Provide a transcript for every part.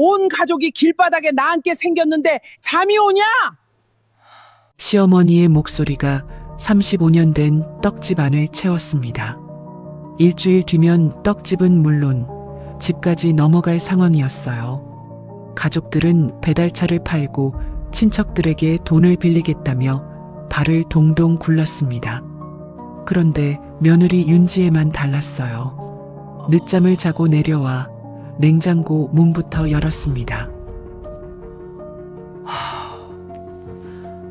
온 가족이 길바닥에 나앉게 생겼는데 잠이 오냐? 시어머니의 목소리가 35년 된 떡집 안을 채웠습니다. 일주일 뒤면 떡집은 물론 집까지 넘어갈 상황이었어요. 가족들은 배달차를 팔고 친척들에게 돈을 빌리겠다며 발을 동동 굴렀습니다. 그런데 며느리 윤지혜만 달랐어요. 늦잠을 자고 내려와 냉장고 문부터 열었습니다.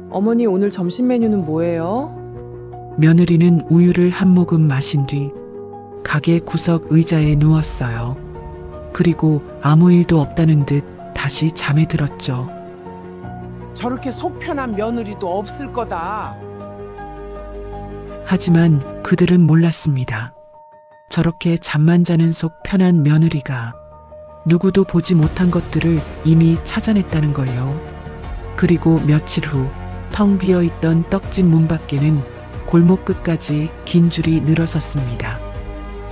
어머니 오늘 점심 메뉴는 뭐예요? 며느리는 우유를 한 모금 마신 뒤 가게 구석 의자에 누웠어요. 그리고 아무 일도 없다는 듯 다시 잠에 들었죠. 저렇게 속 편한 며느리도 없을 거다. 하지만 그들은 몰랐습니다. 저렇게 잠만 자는 속 편한 며느리가 누구도 보지 못한 것들을 이미 찾아냈다는 걸요. 그리고 며칠 후 텅 비어있던 떡집 문 밖에는 골목 끝까지 긴 줄이 늘어섰습니다.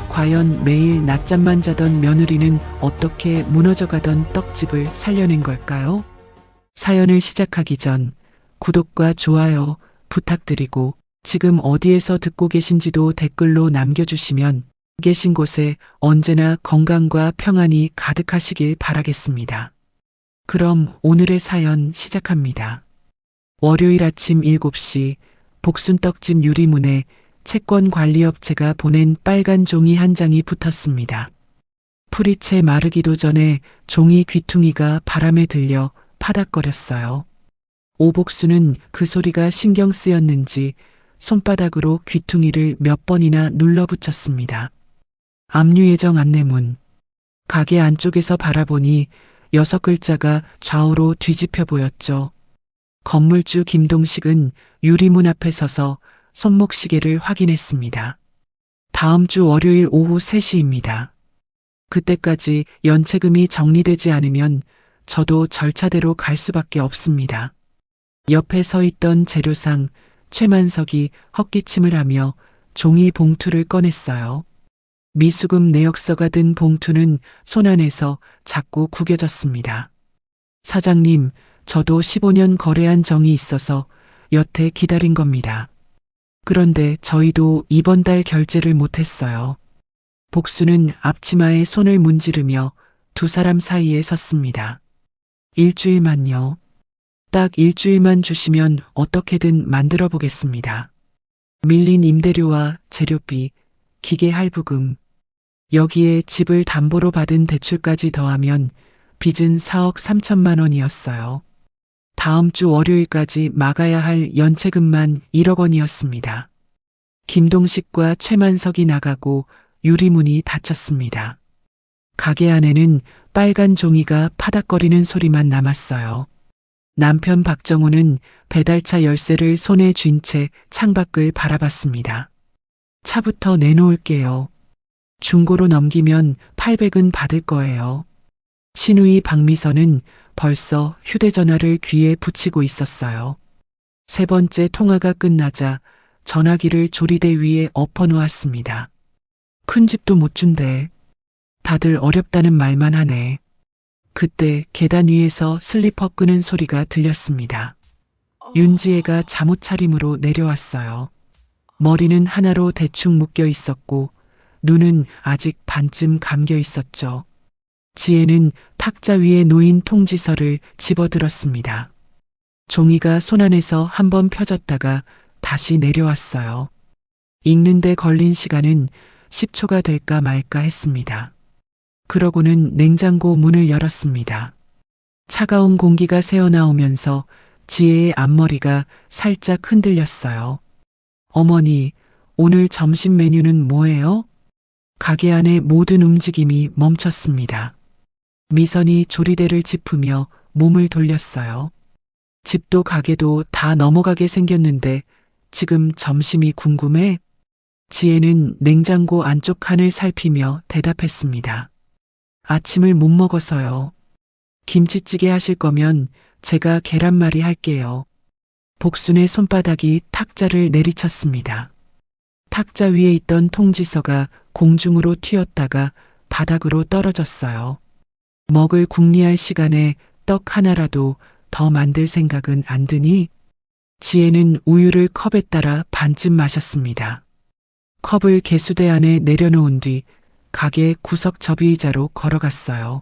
과연 매일 낮잠만 자던 며느리는 어떻게 무너져가던 떡집을 살려낸 걸까요? 사연을 시작하기 전 구독과 좋아요 부탁드리고 지금 어디에서 듣고 계신지도 댓글로 남겨주시면 계신 곳에 언제나 건강과 평안이 가득하시길 바라겠습니다. 그럼 오늘의 사연 시작합니다. 월요일 아침 7시 복순떡집 유리문에 채권관리업체가 보낸 빨간 종이 한 장이 붙었습니다. 풀이 채 마르기도 전에 종이 귀퉁이가 바람에 들려 파닥거렸어요. 오복수는 그 소리가 신경 쓰였는지 손바닥으로 귀퉁이를 몇 번이나 눌러붙였습니다. 압류예정 안내문. 가게 안쪽에서 바라보니 6글자가 좌우로 뒤집혀 보였죠. 건물주 김동식은 유리문 앞에 서서 손목시계를 확인했습니다. 다음 주 월요일 오후 3시입니다. 그때까지 연체금이 정리되지 않으면 저도 절차대로 갈 수밖에 없습니다. 옆에 서 있던 재료상 최만석이 헛기침을 하며 종이 봉투를 꺼냈어요. 미수금 내역서가 든 봉투는 손 안에서 자꾸 구겨졌습니다. 사장님, 저도 15년 거래한 정이 있어서 여태 기다린 겁니다. 그런데 저희도 이번 달 결제를 못했어요. 복수는 앞치마에 손을 문지르며 두 사람 사이에 섰습니다. 일주일만요. 딱 일주일만 주시면 어떻게든 만들어 보겠습니다. 밀린 임대료와 재료비, 기계 할부금, 여기에 집을 담보로 받은 대출까지 더하면 빚은 4억 3천만 원이었어요. 다음 주 월요일까지 막아야 할 연체금만 1억 원이었습니다. 김동식과 최만석이 나가고 유리문이 닫혔습니다. 가게 안에는 빨간 종이가 파닥거리는 소리만 남았어요. 남편 박정우는 배달차 열쇠를 손에 쥔 채 창밖을 바라봤습니다. 차부터 내놓을게요. 중고로 넘기면 800은 받을 거예요. 신우이 박미선은 벌써 휴대전화를 귀에 붙이고 있었어요. 세 번째 통화가 끝나자 전화기를 조리대 위에 엎어놓았습니다. 큰 집도 못 준대. 다들 어렵다는 말만 하네. 그때 계단 위에서 슬리퍼 끄는 소리가 들렸습니다. 윤지혜가 잠옷 차림으로 내려왔어요. 머리는 하나로 대충 묶여 있었고 눈은 아직 반쯤 감겨 있었죠. 지혜는 탁자 위에 놓인 통지서를 집어들었습니다. 종이가 손안에서 한번 펴졌다가 다시 내려왔어요. 읽는데 걸린 시간은 10초가 될까 말까 했습니다. 그러고는 냉장고 문을 열었습니다. 차가운 공기가 새어나오면서 지혜의 앞머리가 살짝 흔들렸어요. 어머니, 오늘 점심 메뉴는 뭐예요? 가게 안의 모든 움직임이 멈췄습니다. 미선이 조리대를 짚으며 몸을 돌렸어요. 집도 가게도 다 넘어가게 생겼는데 지금 점심이 궁금해? 지혜는 냉장고 안쪽 칸을 살피며 대답했습니다. 아침을 못 먹어서요. 김치찌개 하실 거면 제가 계란말이 할게요. 복순의 손바닥이 탁자를 내리쳤습니다. 탁자 위에 있던 통지서가 공중으로 튀었다가 바닥으로 떨어졌어요. 먹을 궁리할 시간에 떡 하나라도 더 만들 생각은 안 드니? 지혜는 우유를 컵에 따라 반쯤 마셨습니다. 컵을 개수대 안에 내려놓은 뒤 가게 구석 접이의자로 걸어갔어요.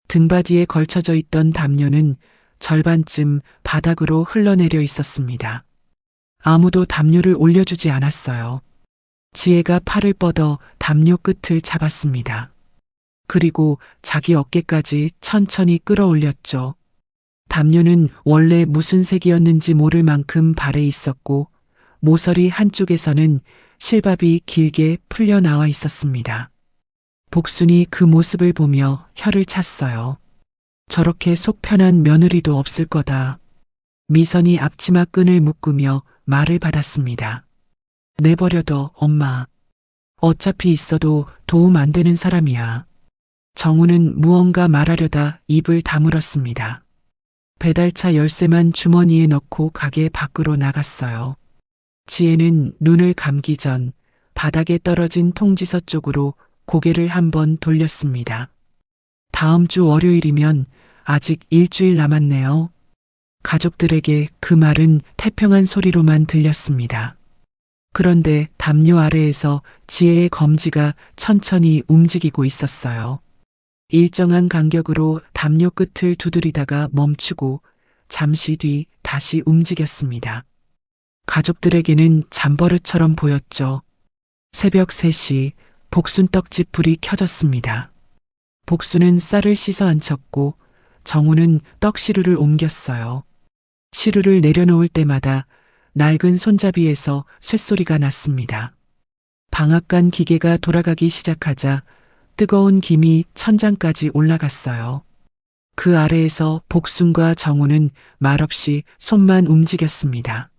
등받이에 걸쳐져 있던 담요는 절반쯤 바닥으로 흘러내려 있었습니다. 아무도 담요를 올려주지 않았어요. 지혜가 팔을 뻗어 담요 끝을 잡았습니다. 그리고 자기 어깨까지 천천히 끌어올렸죠. 담요는 원래 무슨 색이었는지 모를 만큼 발에 있었고 모서리 한쪽에서는 실밥이 길게 풀려 나와 있었습니다. 복순이 그 모습을 보며 혀를 찼어요. 저렇게 속 편한 며느리도 없을 거다. 미선이 앞치마 끈을 묶으며 말을 받았습니다. 내버려둬, 엄마. 어차피 있어도 도움 안 되는 사람이야. 정우는 무언가 말하려다 입을 다물었습니다. 배달차 열쇠만 주머니에 넣고 가게 밖으로 나갔어요. 지혜는 눈을 감기 전 바닥에 떨어진 통지서 쪽으로 고개를 한번 돌렸습니다. 다음 주 월요일이면 아직 일주일 남았네요. 가족들에게 그 말은 태평한 소리로만 들렸습니다. 그런데 담요 아래에서 지혜의 검지가 천천히 움직이고 있었어요. 일정한 간격으로 담요 끝을 두드리다가 멈추고 잠시 뒤 다시 움직였습니다. 가족들에게는 잠버릇처럼 보였죠. 새벽 3시 복순떡집 불이 켜졌습니다. 복순은 쌀을 씻어 안쳤고 정우는 떡시루를 옮겼어요. 시루를 내려놓을 때마다 낡은 손잡이에서 쇳소리가 났습니다. 방앗간 기계가 돌아가기 시작하자 뜨거운 김이 천장까지 올라갔어요. 그 아래에서 복순과 정우는 말없이 손만 움직였습니다.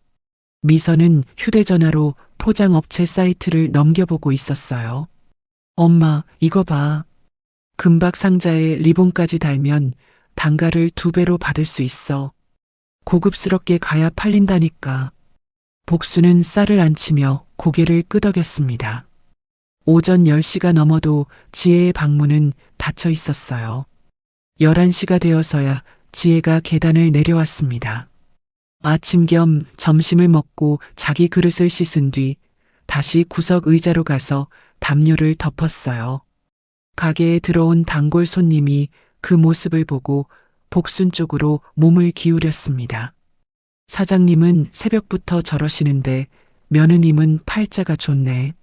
미선은 휴대전화로 포장업체 사이트를 넘겨보고 있었어요. 엄마, 이거 봐. 금박 상자에 리본까지 달면 단가를 2배로 받을 수 있어. 고급스럽게 가야 팔린다니까. 복수는 쌀을 안 치며 고개를 끄덕였습니다. 오전 10시가 넘어도 지혜의 방문은 닫혀 있었어요. 11시가 되어서야 지혜가 계단을 내려왔습니다. 아침 겸 점심을 먹고 자기 그릇을 씻은 뒤 다시 구석 의자로 가서 담요를 덮었어요. 가게에 들어온 단골 손님이 그 모습을 보고 복순 쪽으로 몸을 기울였습니다. 사장님은 새벽부터 저러시는데 며느님은 팔자가 좋네.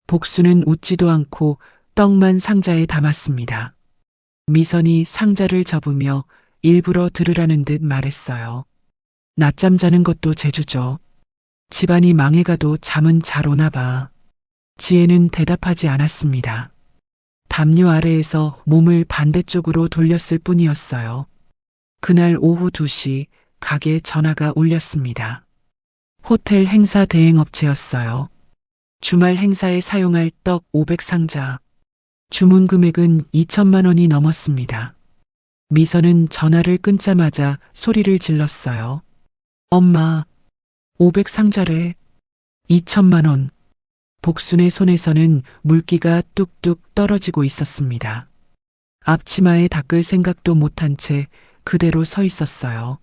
복순은 웃지도 않고 떡만 상자에 담았습니다. 미선이 상자를 접으며 일부러 들으라는 듯 말했어요. 낮잠 자는 것도 재주죠. 집안이 망해가도 잠은 잘 오나 봐. 지혜는 대답하지 않았습니다. 담요 아래에서 몸을 반대쪽으로 돌렸을 뿐이었어요. 그날 오후 2시 가게 전화가 울렸습니다. 호텔 행사 대행업체였어요. 주말 행사에 사용할 떡 500상자. 주문 금액은 2천만 원이 넘었습니다. 미선은 전화를 끊자마자 소리를 질렀어요. 엄마, 500상자래. 2천만 원. 복순의 손에서는 물기가 뚝뚝 떨어지고 있었습니다. 앞치마에 닦을 생각도 못한 채 그대로 서 있었어요.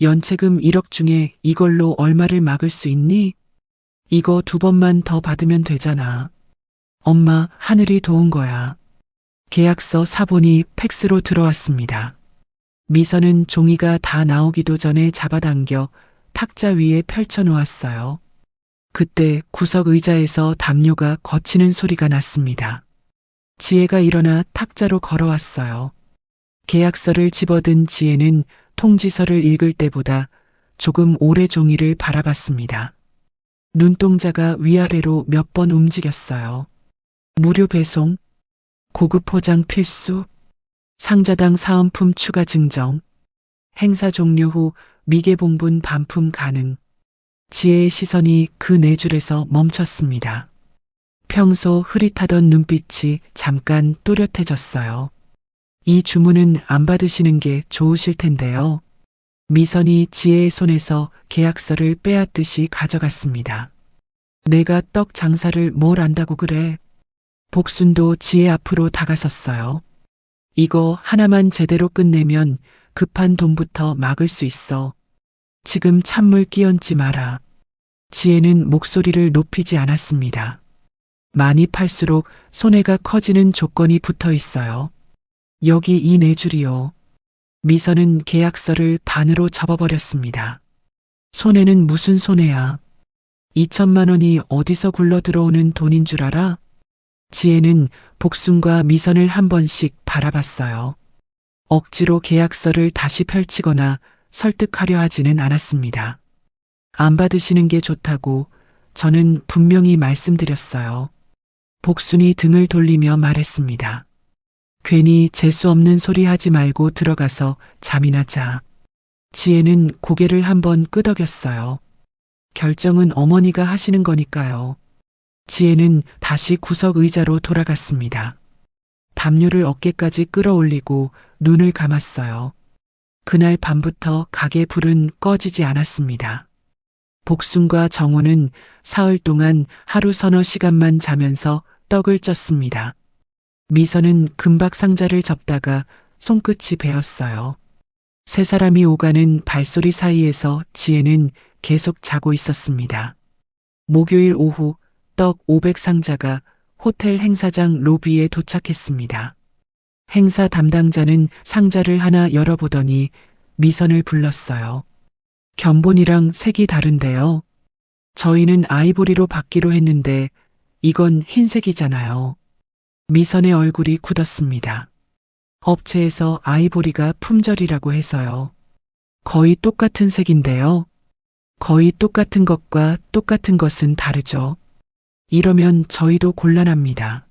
연체금 1억 중에 이걸로 얼마를 막을 수 있니? 이거 2번만 더 받으면 되잖아. 엄마, 하늘이 도운 거야. 계약서 사본이 팩스로 들어왔습니다. 미선은 종이가 다 나오기도 전에 잡아당겨 탁자 위에 펼쳐놓았어요. 그때 구석 의자에서 담요가 거치는 소리가 났습니다. 지혜가 일어나 탁자로 걸어왔어요. 계약서를 집어든 지혜는 통지서를 읽을 때보다 조금 오래 종이를 바라봤습니다. 눈동자가 위아래로 몇 번 움직였어요. 무료 배송, 고급 포장 필수, 상자당 사은품 추가 증정, 행사 종료 후 미개봉분 반품 가능. 지혜의 시선이 그 네 줄에서 멈췄습니다. 평소 흐릿하던 눈빛이 잠깐 또렷해졌어요. 이 주문은 안 받으시는 게 좋으실 텐데요. 미선이 지혜의 손에서 계약서를 빼앗듯이 가져갔습니다. 내가 떡 장사를 뭘 안다고 그래. 복순도 지혜 앞으로 다가섰어요. 이거 하나만 제대로 끝내면 급한 돈부터 막을 수 있어. 지금 찬물 끼얹지 마라. 지혜는 목소리를 높이지 않았습니다. 많이 팔수록 손해가 커지는 조건이 붙어 있어요. 여기 이 네 줄이요. 미선은 계약서를 반으로 접어버렸습니다. 손해는 무슨 손해야. 2천만 원이 어디서 굴러 들어오는 돈인 줄 알아? 지혜는 복순과 미선을 한 번씩 바라봤어요. 억지로 계약서를 다시 펼치거나 설득하려 하지는 않았습니다. 안 받으시는 게 좋다고 저는 분명히 말씀드렸어요. 복순이 등을 돌리며 말했습니다. 괜히 재수 없는 소리 하지 말고 들어가서 잠이나 자. 지혜는 고개를 한번 끄덕였어요. 결정은 어머니가 하시는 거니까요. 지혜는 다시 구석 의자로 돌아갔습니다. 담요를 어깨까지 끌어올리고 눈을 감았어요. 그날 밤부터 가게 불은 꺼지지 않았습니다. 복순과 정호는 사흘 동안 하루 서너 시간만 자면서 떡을 쪘습니다. 미선은 금박 상자를 접다가 손끝이 베었어요. 세 사람이 오가는 발소리 사이에서 지혜는 계속 자고 있었습니다. 목요일 오후 떡 500상자가 호텔 행사장 로비에 도착했습니다. 행사 담당자는 상자를 하나 열어보더니 미선을 불렀어요. 견본이랑 색이 다른데요. 저희는 아이보리로 받기로 했는데 이건 흰색이잖아요. 미선의 얼굴이 굳었습니다. 업체에서 아이보리가 품절이라고 해서요. 거의 똑같은 색인데요. 거의 똑같은 것과 똑같은 것은 다르죠. 이러면 저희도 곤란합니다.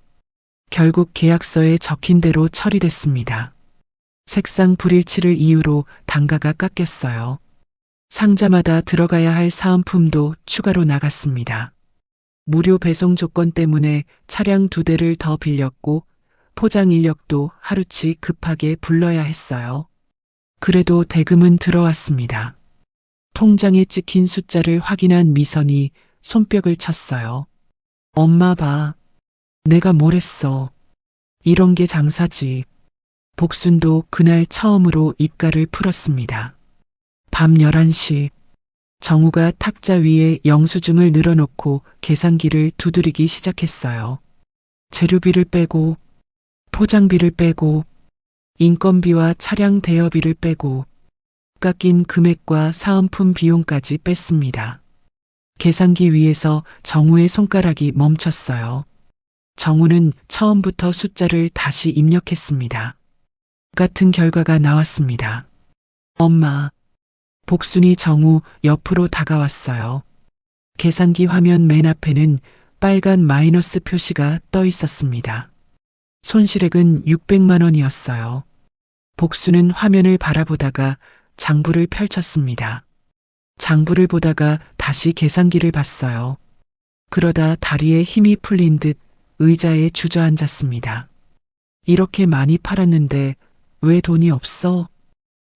결국 계약서에 적힌 대로 처리됐습니다. 색상 불일치를 이유로 단가가 깎였어요. 상자마다 들어가야 할 사은품도 추가로 나갔습니다. 무료 배송 조건 때문에 차량 2대를 더 빌렸고 포장 인력도 하루치 급하게 불러야 했어요. 그래도 대금은 들어왔습니다. 통장에 찍힌 숫자를 확인한 미선이 손뼉을 쳤어요. 엄마 봐. 내가 뭘 했어. 이런 게 장사지. 복순도 그날 처음으로 입가를 풀었습니다. 밤 11시 정우가 탁자 위에 영수증을 늘어놓고 계산기를 두드리기 시작했어요. 재료비를 빼고 포장비를 빼고 인건비와 차량 대여비를 빼고 깎인 금액과 사은품 비용까지 뺐습니다. 계산기 위에서 정우의 손가락이 멈췄어요. 정우는 처음부터 숫자를 다시 입력했습니다. 같은 결과가 나왔습니다. 엄마. 복순이 정우 옆으로 다가왔어요. 계산기 화면 맨 앞에는 빨간 마이너스 표시가 떠 있었습니다. 손실액은 600만 원이었어요. 복순은 화면을 바라보다가 장부를 펼쳤습니다. 장부를 보다가 다시 계산기를 봤어요. 그러다 다리에 힘이 풀린 듯 의자에 주저앉았습니다. 이렇게 많이 팔았는데 왜 돈이 없어?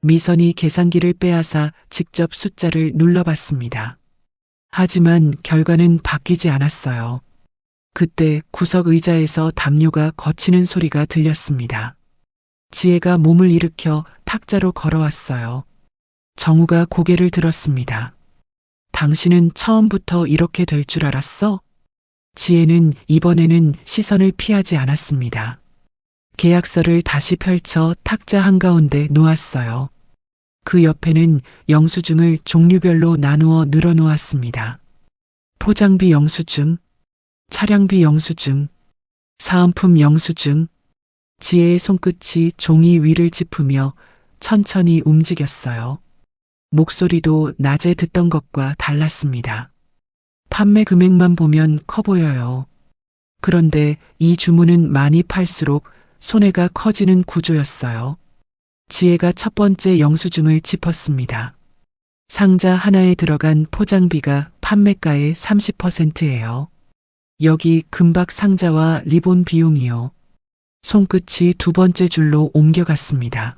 미선이 계산기를 빼앗아 직접 숫자를 눌러봤습니다. 하지만 결과는 바뀌지 않았어요. 그때 구석 의자에서 담요가 거치는 소리가 들렸습니다. 지혜가 몸을 일으켜 탁자로 걸어왔어요. 정우가 고개를 들었습니다. 당신은 처음부터 이렇게 될 줄 알았어? 지혜는 이번에는 시선을 피하지 않았습니다. 계약서를 다시 펼쳐 탁자 한가운데 놓았어요. 그 옆에는 영수증을 종류별로 나누어 늘어놓았습니다. 포장비 영수증, 차량비 영수증, 사은품 영수증. 지혜의 손끝이 종이 위를 짚으며 천천히 움직였어요. 목소리도 낮에 듣던 것과 달랐습니다. 판매 금액만 보면 커 보여요. 그런데 이 주문은 많이 팔수록 손해가 커지는 구조였어요. 지혜가 첫 번째 영수증을 짚었습니다. 상자 하나에 들어간 포장비가 판매가의 30%예요. 여기 금박 상자와 리본 비용이요. 손끝이 두 번째 줄로 옮겨갔습니다.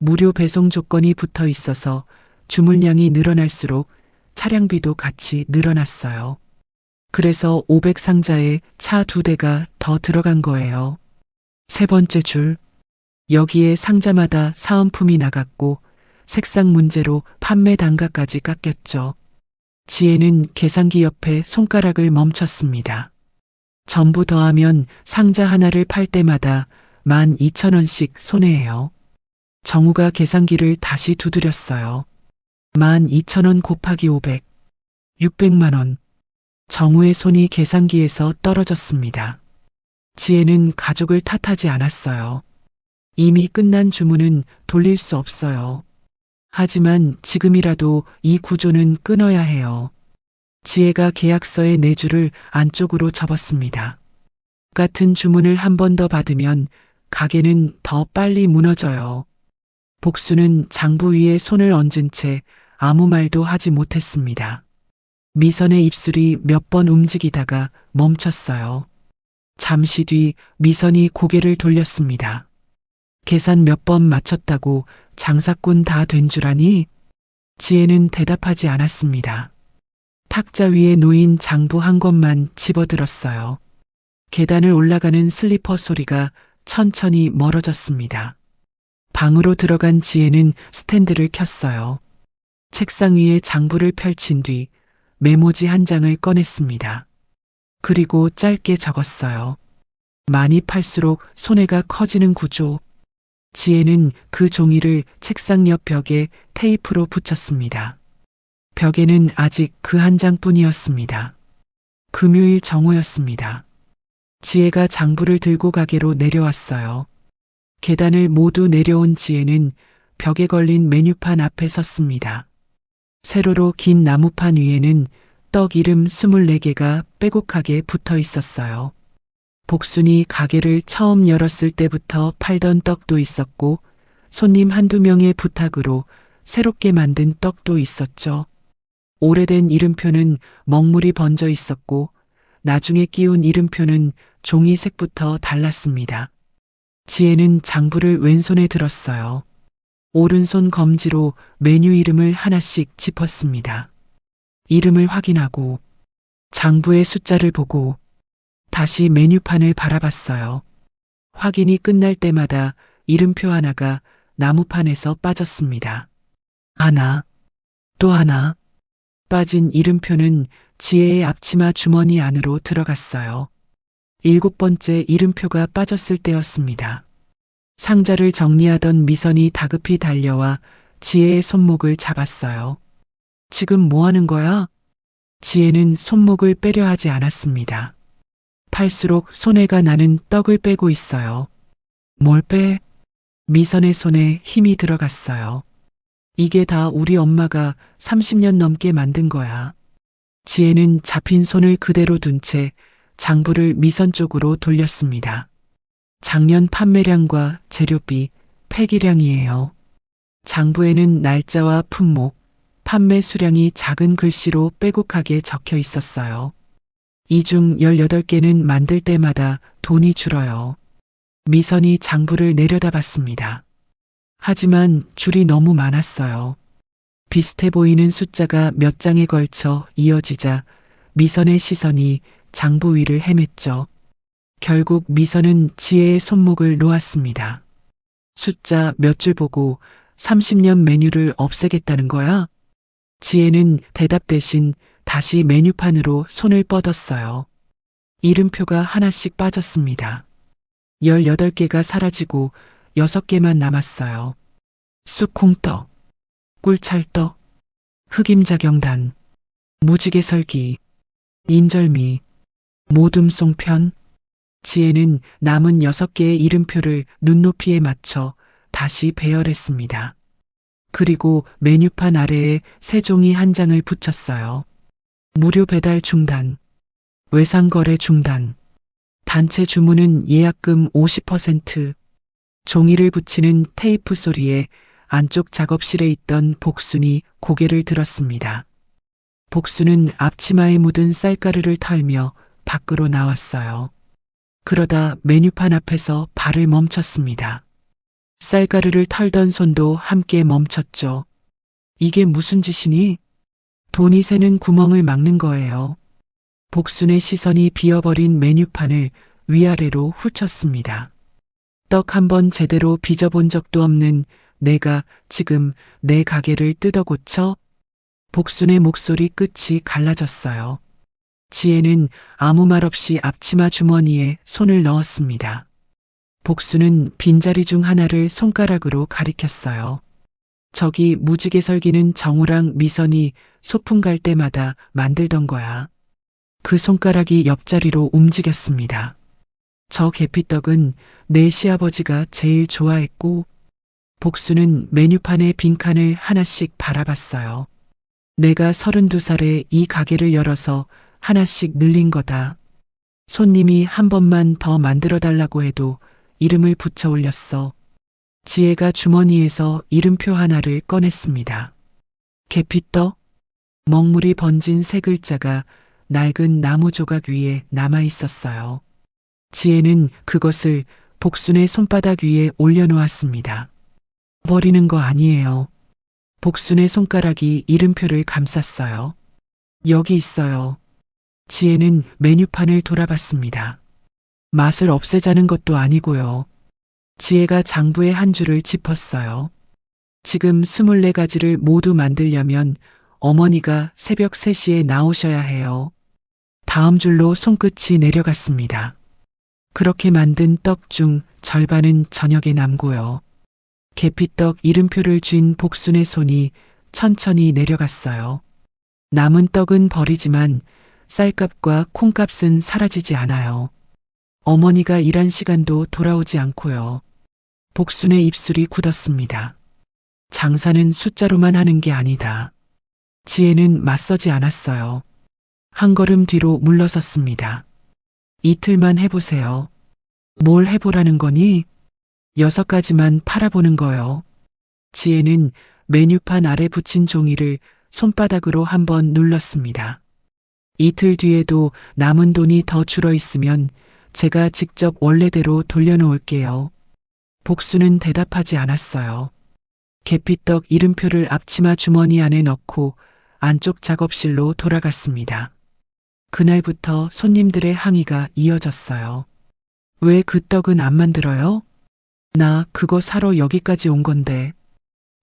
무료 배송 조건이 붙어 있어서 주문량이 늘어날수록 차량비도 같이 늘어났어요. 그래서 500상자에 차 2대가 더 들어간 거예요. 세 번째 줄, 여기에 상자마다 사은품이 나갔고 색상 문제로 판매 단가까지 깎였죠. 지혜는 계산기 옆에 손가락을 멈췄습니다. 전부 더하면 상자 하나를 팔 때마다 12,000원씩 손해예요. 정우가 계산기를 다시 두드렸어요. 12,000원 곱하기 500. 600만 원. 정우의 손이 계산기에서 떨어졌습니다. 지혜는 가족을 탓하지 않았어요. 이미 끝난 주문은 돌릴 수 없어요. 하지만 지금이라도 이 구조는 끊어야 해요. 지혜가 계약서의 네 줄을 안쪽으로 접었습니다. 같은 주문을 한 번 더 받으면 가게는 더 빨리 무너져요. 복수는 장부 위에 손을 얹은 채 아무 말도 하지 못했습니다. 미선의 입술이 몇 번 움직이다가 멈췄어요. 잠시 뒤 미선이 고개를 돌렸습니다. 계산 몇 번 마쳤다고 장사꾼 다 된 줄 아니? 지혜는 대답하지 않았습니다. 탁자 위에 놓인 장부 한 권만 집어들었어요. 계단을 올라가는 슬리퍼 소리가 천천히 멀어졌습니다. 방으로 들어간 지혜는 스탠드를 켰어요. 책상 위에 장부를 펼친 뒤 메모지 한 장을 꺼냈습니다. 그리고 짧게 적었어요. 많이 팔수록 손해가 커지는 구조. 지혜는 그 종이를 책상 옆 벽에 테이프로 붙였습니다. 벽에는 아직 그 한 장뿐이었습니다. 금요일 정오였습니다. 지혜가 장부를 들고 가게로 내려왔어요. 계단을 모두 내려온 지혜는 벽에 걸린 메뉴판 앞에 섰습니다. 세로로 긴 나무판 위에는 떡 이름 24개가 빼곡하게 붙어 있었어요. 복순이 가게를 처음 열었을 때부터 팔던 떡도 있었고 손님 한두 명의 부탁으로 새롭게 만든 떡도 있었죠. 오래된 이름표는 먹물이 번져 있었고 나중에 끼운 이름표는 종이색부터 달랐습니다. 지혜는 장부를 왼손에 들었어요. 오른손 검지로 메뉴 이름을 하나씩 짚었습니다. 이름을 확인하고 장부의 숫자를 보고 다시 메뉴판을 바라봤어요. 확인이 끝날 때마다 이름표 하나가 나무판에서 빠졌습니다. 하나, 또 하나. 빠진 이름표는 지혜의 앞치마 주머니 안으로 들어갔어요. 7번째 이름표가 빠졌을 때였습니다. 상자를 정리하던 미선이 다급히 달려와 지혜의 손목을 잡았어요. 지금 뭐 하는 거야? 지혜는 손목을 빼려 하지 않았습니다. 팔수록 손해가 나는 떡을 빼고 있어요. 뭘 빼? 미선의 손에 힘이 들어갔어요. 이게 다 우리 엄마가 30년 넘게 만든 거야. 지혜는 잡힌 손을 그대로 둔 채 장부를 미선 쪽으로 돌렸습니다. 작년 판매량과 재료비, 폐기량이에요. 장부에는 날짜와 품목, 판매 수량이 작은 글씨로 빼곡하게 적혀 있었어요. 이 중 18개는 만들 때마다 돈이 줄어요. 미선이 장부를 내려다봤습니다. 하지만 줄이 너무 많았어요. 비슷해 보이는 숫자가 몇 장에 걸쳐 이어지자 미선의 시선이 장부 위를 헤맸죠. 결국 미선은 지혜의 손목을 놓았습니다. 숫자 몇 줄 보고 30년 메뉴를 없애겠다는 거야? 지혜는 대답 대신 다시 메뉴판으로 손을 뻗었어요. 이름표가 하나씩 빠졌습니다. 18개가 사라지고 6개만 남았어요. 쑥콩떡, 꿀찰떡, 흑임자경단, 무지개설기, 인절미, 모둠송편. 지혜는 남은 6개의 이름표를 눈높이에 맞춰 다시 배열했습니다. 그리고 메뉴판 아래에 새 종이 한 장을 붙였어요. 무료 배달 중단, 외상거래 중단, 단체 주문은 예약금 50%. 종이를 붙이는 테이프 소리에 안쪽 작업실에 있던 복순이 고개를 들었습니다. 복순은 앞치마에 묻은 쌀가루를 털며 밖으로 나왔어요. 그러다 메뉴판 앞에서 발을 멈췄습니다. 쌀가루를 털던 손도 함께 멈췄죠. 이게 무슨 짓이니? 돈이 새는 구멍을 막는 거예요. 복순의 시선이 비어버린 메뉴판을 위아래로 훑쳤습니다. 떡 한 번 제대로 빚어본 적도 없는 내가 지금 내 가게를 뜯어고쳐? 복순의 목소리 끝이 갈라졌어요. 지혜는 아무 말 없이 앞치마 주머니에 손을 넣었습니다. 복순은 빈자리 중 하나를 손가락으로 가리켰어요. 저기 무지개 설기는 정우랑 미선이 소풍 갈 때마다 만들던 거야. 그 손가락이 옆자리로 움직였습니다. 저 계피떡은 내 시아버지가 제일 좋아했고, 복수는 메뉴판의 빈칸을 하나씩 바라봤어요. 내가 32살에 이 가게를 열어서 하나씩 늘린 거다. 손님이 한 번만 더 만들어 달라고 해도 이름을 붙여 올렸어. 지혜가 주머니에서 이름표 하나를 꺼냈습니다. 계피떡? 먹물이 번진 세 글자가 낡은 나무 조각 위에 남아 있었어요. 지혜는 그것을 복순의 손바닥 위에 올려놓았습니다. 버리는 거 아니에요. 복순의 손가락이 이름표를 감쌌어요. 여기 있어요. 지혜는 메뉴판을 돌아봤습니다. 맛을 없애자는 것도 아니고요. 지혜가 장부의 한 줄을 짚었어요. 지금 24가지를 모두 만들려면 어머니가 새벽 3시에 나오셔야 해요. 다음 줄로 손끝이 내려갔습니다. 그렇게 만든 떡 중 절반은 저녁에 남고요. 계피떡 이름표를 쥔 복순의 손이 천천히 내려갔어요. 남은 떡은 버리지만 쌀값과 콩값은 사라지지 않아요. 어머니가 일한 시간도 돌아오지 않고요. 복순의 입술이 굳었습니다. 장사는 숫자로만 하는 게 아니다. 지혜는 맞서지 않았어요. 한 걸음 뒤로 물러섰습니다. 이틀만 해보세요. 뭘 해보라는 거니? 6가지만 팔아보는 거요. 지혜는 메뉴판 아래 붙인 종이를 손바닥으로 한번 눌렀습니다. 이틀 뒤에도 남은 돈이 더 줄어 있으면 제가 직접 원래대로 돌려놓을게요. 복수는 대답하지 않았어요. 계피떡 이름표를 앞치마 주머니 안에 넣고 안쪽 작업실로 돌아갔습니다. 그날부터 손님들의 항의가 이어졌어요. 왜 그 떡은 안 만들어요? 나 그거 사러 여기까지 온 건데.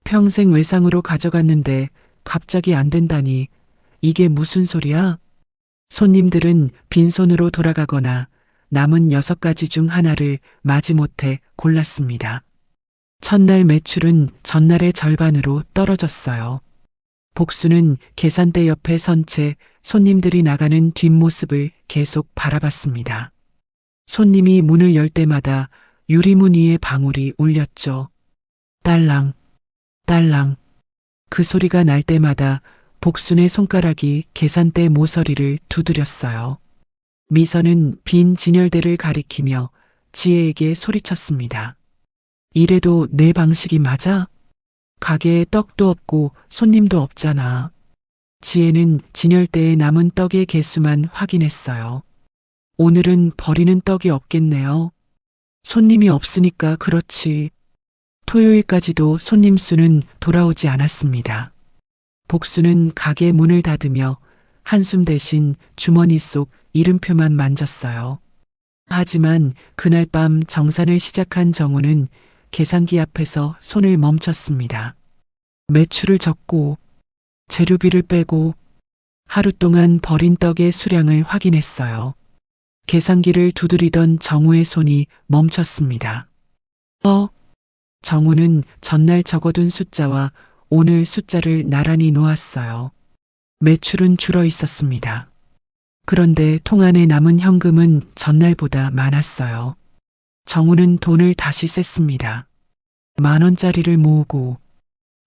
평생 외상으로 가져갔는데 갑자기 안 된다니. 이게 무슨 소리야? 손님들은 빈손으로 돌아가거나 남은 6가지 중 하나를 마지못해 골랐습니다. 첫날 매출은 전날의 절반으로 떨어졌어요. 복수는 계산대 옆에 선 채 손님들이 나가는 뒷모습을 계속 바라봤습니다. 손님이 문을 열 때마다 유리문 위에 방울이 울렸죠. 딸랑, 딸랑. 그 소리가 날 때마다 복순의 손가락이 계산대 모서리를 두드렸어요. 미선은 빈 진열대를 가리키며 지혜에게 소리쳤습니다. 이래도 내 방식이 맞아? 가게에 떡도 없고 손님도 없잖아. 지혜는 진열대에 남은 떡의 개수만 확인했어요. 오늘은 버리는 떡이 없겠네요. 손님이 없으니까 그렇지. 토요일까지도 손님 수는 돌아오지 않았습니다. 복수는 가게 문을 닫으며 한숨 대신 주머니 속 이름표만 만졌어요. 하지만 그날 밤 정산을 시작한 정우는 계산기 앞에서 손을 멈췄습니다. 매출을 적고 재료비를 빼고 하루 동안 버린 떡의 수량을 확인했어요. 계산기를 두드리던 정우의 손이 멈췄습니다. 정우는 전날 적어둔 숫자와 오늘 숫자를 나란히 놓았어요. 매출은 줄어 있었습니다. 그런데 통 안에 남은 현금은 전날보다 많았어요. 정우는 돈을 다시 셌습니다. 10,000원짜리를 모으고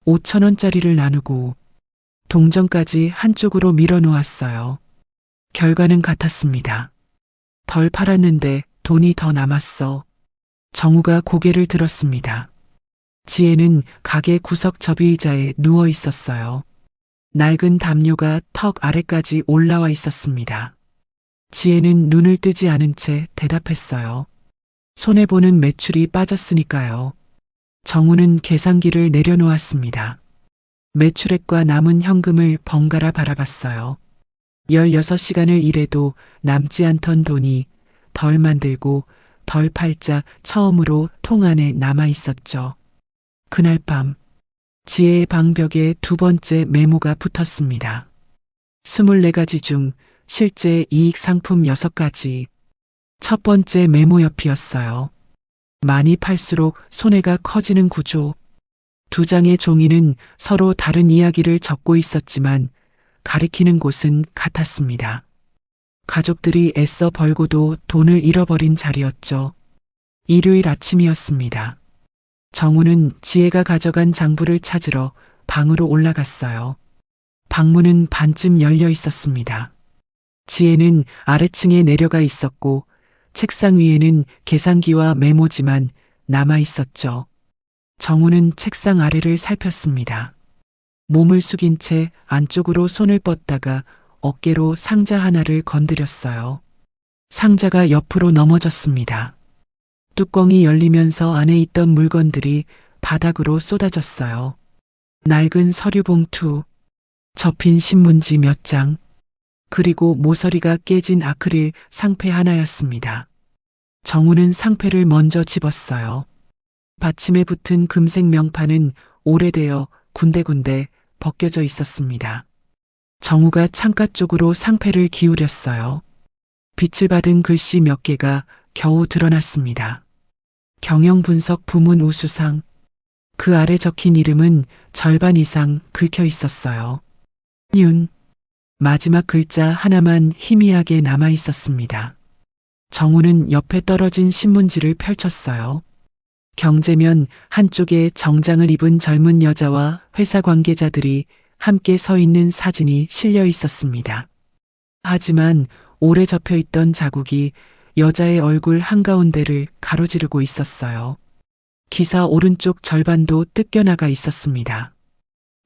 5,000원짜리를 나누고 동전까지 한쪽으로 밀어놓았어요. 결과는 같았습니다. 덜 팔았는데 돈이 더 남았어. 정우가 고개를 들었습니다. 지혜는 가게 구석 접이의자에 누워 있었어요. 낡은 담요가 턱 아래까지 올라와 있었습니다. 지혜는 눈을 뜨지 않은 채 대답했어요. 손해보는 매출이 빠졌으니까요. 정우는 계산기를 내려놓았습니다. 매출액과 남은 현금을 번갈아 바라봤어요. 16시간을 일해도 남지 않던 돈이 덜 만들고 덜 팔자 처음으로 통 안에 남아 있었죠. 그날 밤 지혜의 방벽에 두 번째 메모가 붙었습니다. 24가지 중 실제 이익 상품 6가지. 첫 번째 메모 옆이었어요. 많이 팔수록 손해가 커지는 구조. 두 장의 종이는 서로 다른 이야기를 적고 있었지만 가리키는 곳은 같았습니다. 가족들이 애써 벌고도 돈을 잃어버린 자리였죠. 일요일 아침이었습니다. 정우는 지혜가 가져간 장부를 찾으러 방으로 올라갔어요. 방문은 반쯤 열려 있었습니다. 지혜는 아래층에 내려가 있었고 책상 위에는 계산기와 메모지만 남아 있었죠. 정우는 책상 아래를 살폈습니다. 몸을 숙인 채 안쪽으로 손을 뻗다가 어깨로 상자 하나를 건드렸어요. 상자가 옆으로 넘어졌습니다. 뚜껑이 열리면서 안에 있던 물건들이 바닥으로 쏟아졌어요. 낡은 서류 봉투, 접힌 신문지 몇 장, 그리고 모서리가 깨진 아크릴 상패 하나였습니다. 정우는 상패를 먼저 집었어요. 받침에 붙은 금색 명판은 오래되어 군데군데 벗겨져 있었습니다. 정우가 창가 쪽으로 상패를 기울였어요. 빛을 받은 글씨 몇 개가 겨우 드러났습니다. 경영분석 부문 우수상. 그 아래 적힌 이름은 절반 이상 긁혀 있었어요. 윤. 마지막 글자 하나만 희미하게 남아 있었습니다. 정우는 옆에 떨어진 신문지를 펼쳤어요. 경제면 한쪽에 정장을 입은 젊은 여자와 회사 관계자들이 함께 서 있는 사진이 실려 있었습니다. 하지만 오래 접혀 있던 자국이 여자의 얼굴 한가운데를 가로지르고 있었어요. 기사 오른쪽 절반도 뜯겨나가 있었습니다.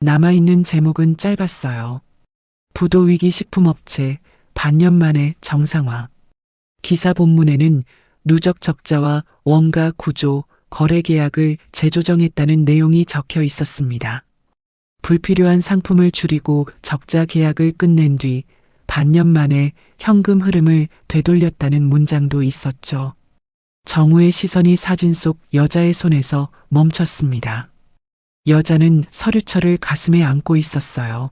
남아있는 제목은 짧았어요. 부도위기 식품업체 반년 만에 정상화. 기사 본문에는 누적 적자와 원가 구조, 거래 계약을 재조정했다는 내용이 적혀 있었습니다. 불필요한 상품을 줄이고 적자 계약을 끝낸 뒤 반년 만에 현금 흐름을 되돌렸다는 문장도 있었죠. 정우의 시선이 사진 속 여자의 손에서 멈췄습니다. 여자는 서류철을 가슴에 안고 있었어요.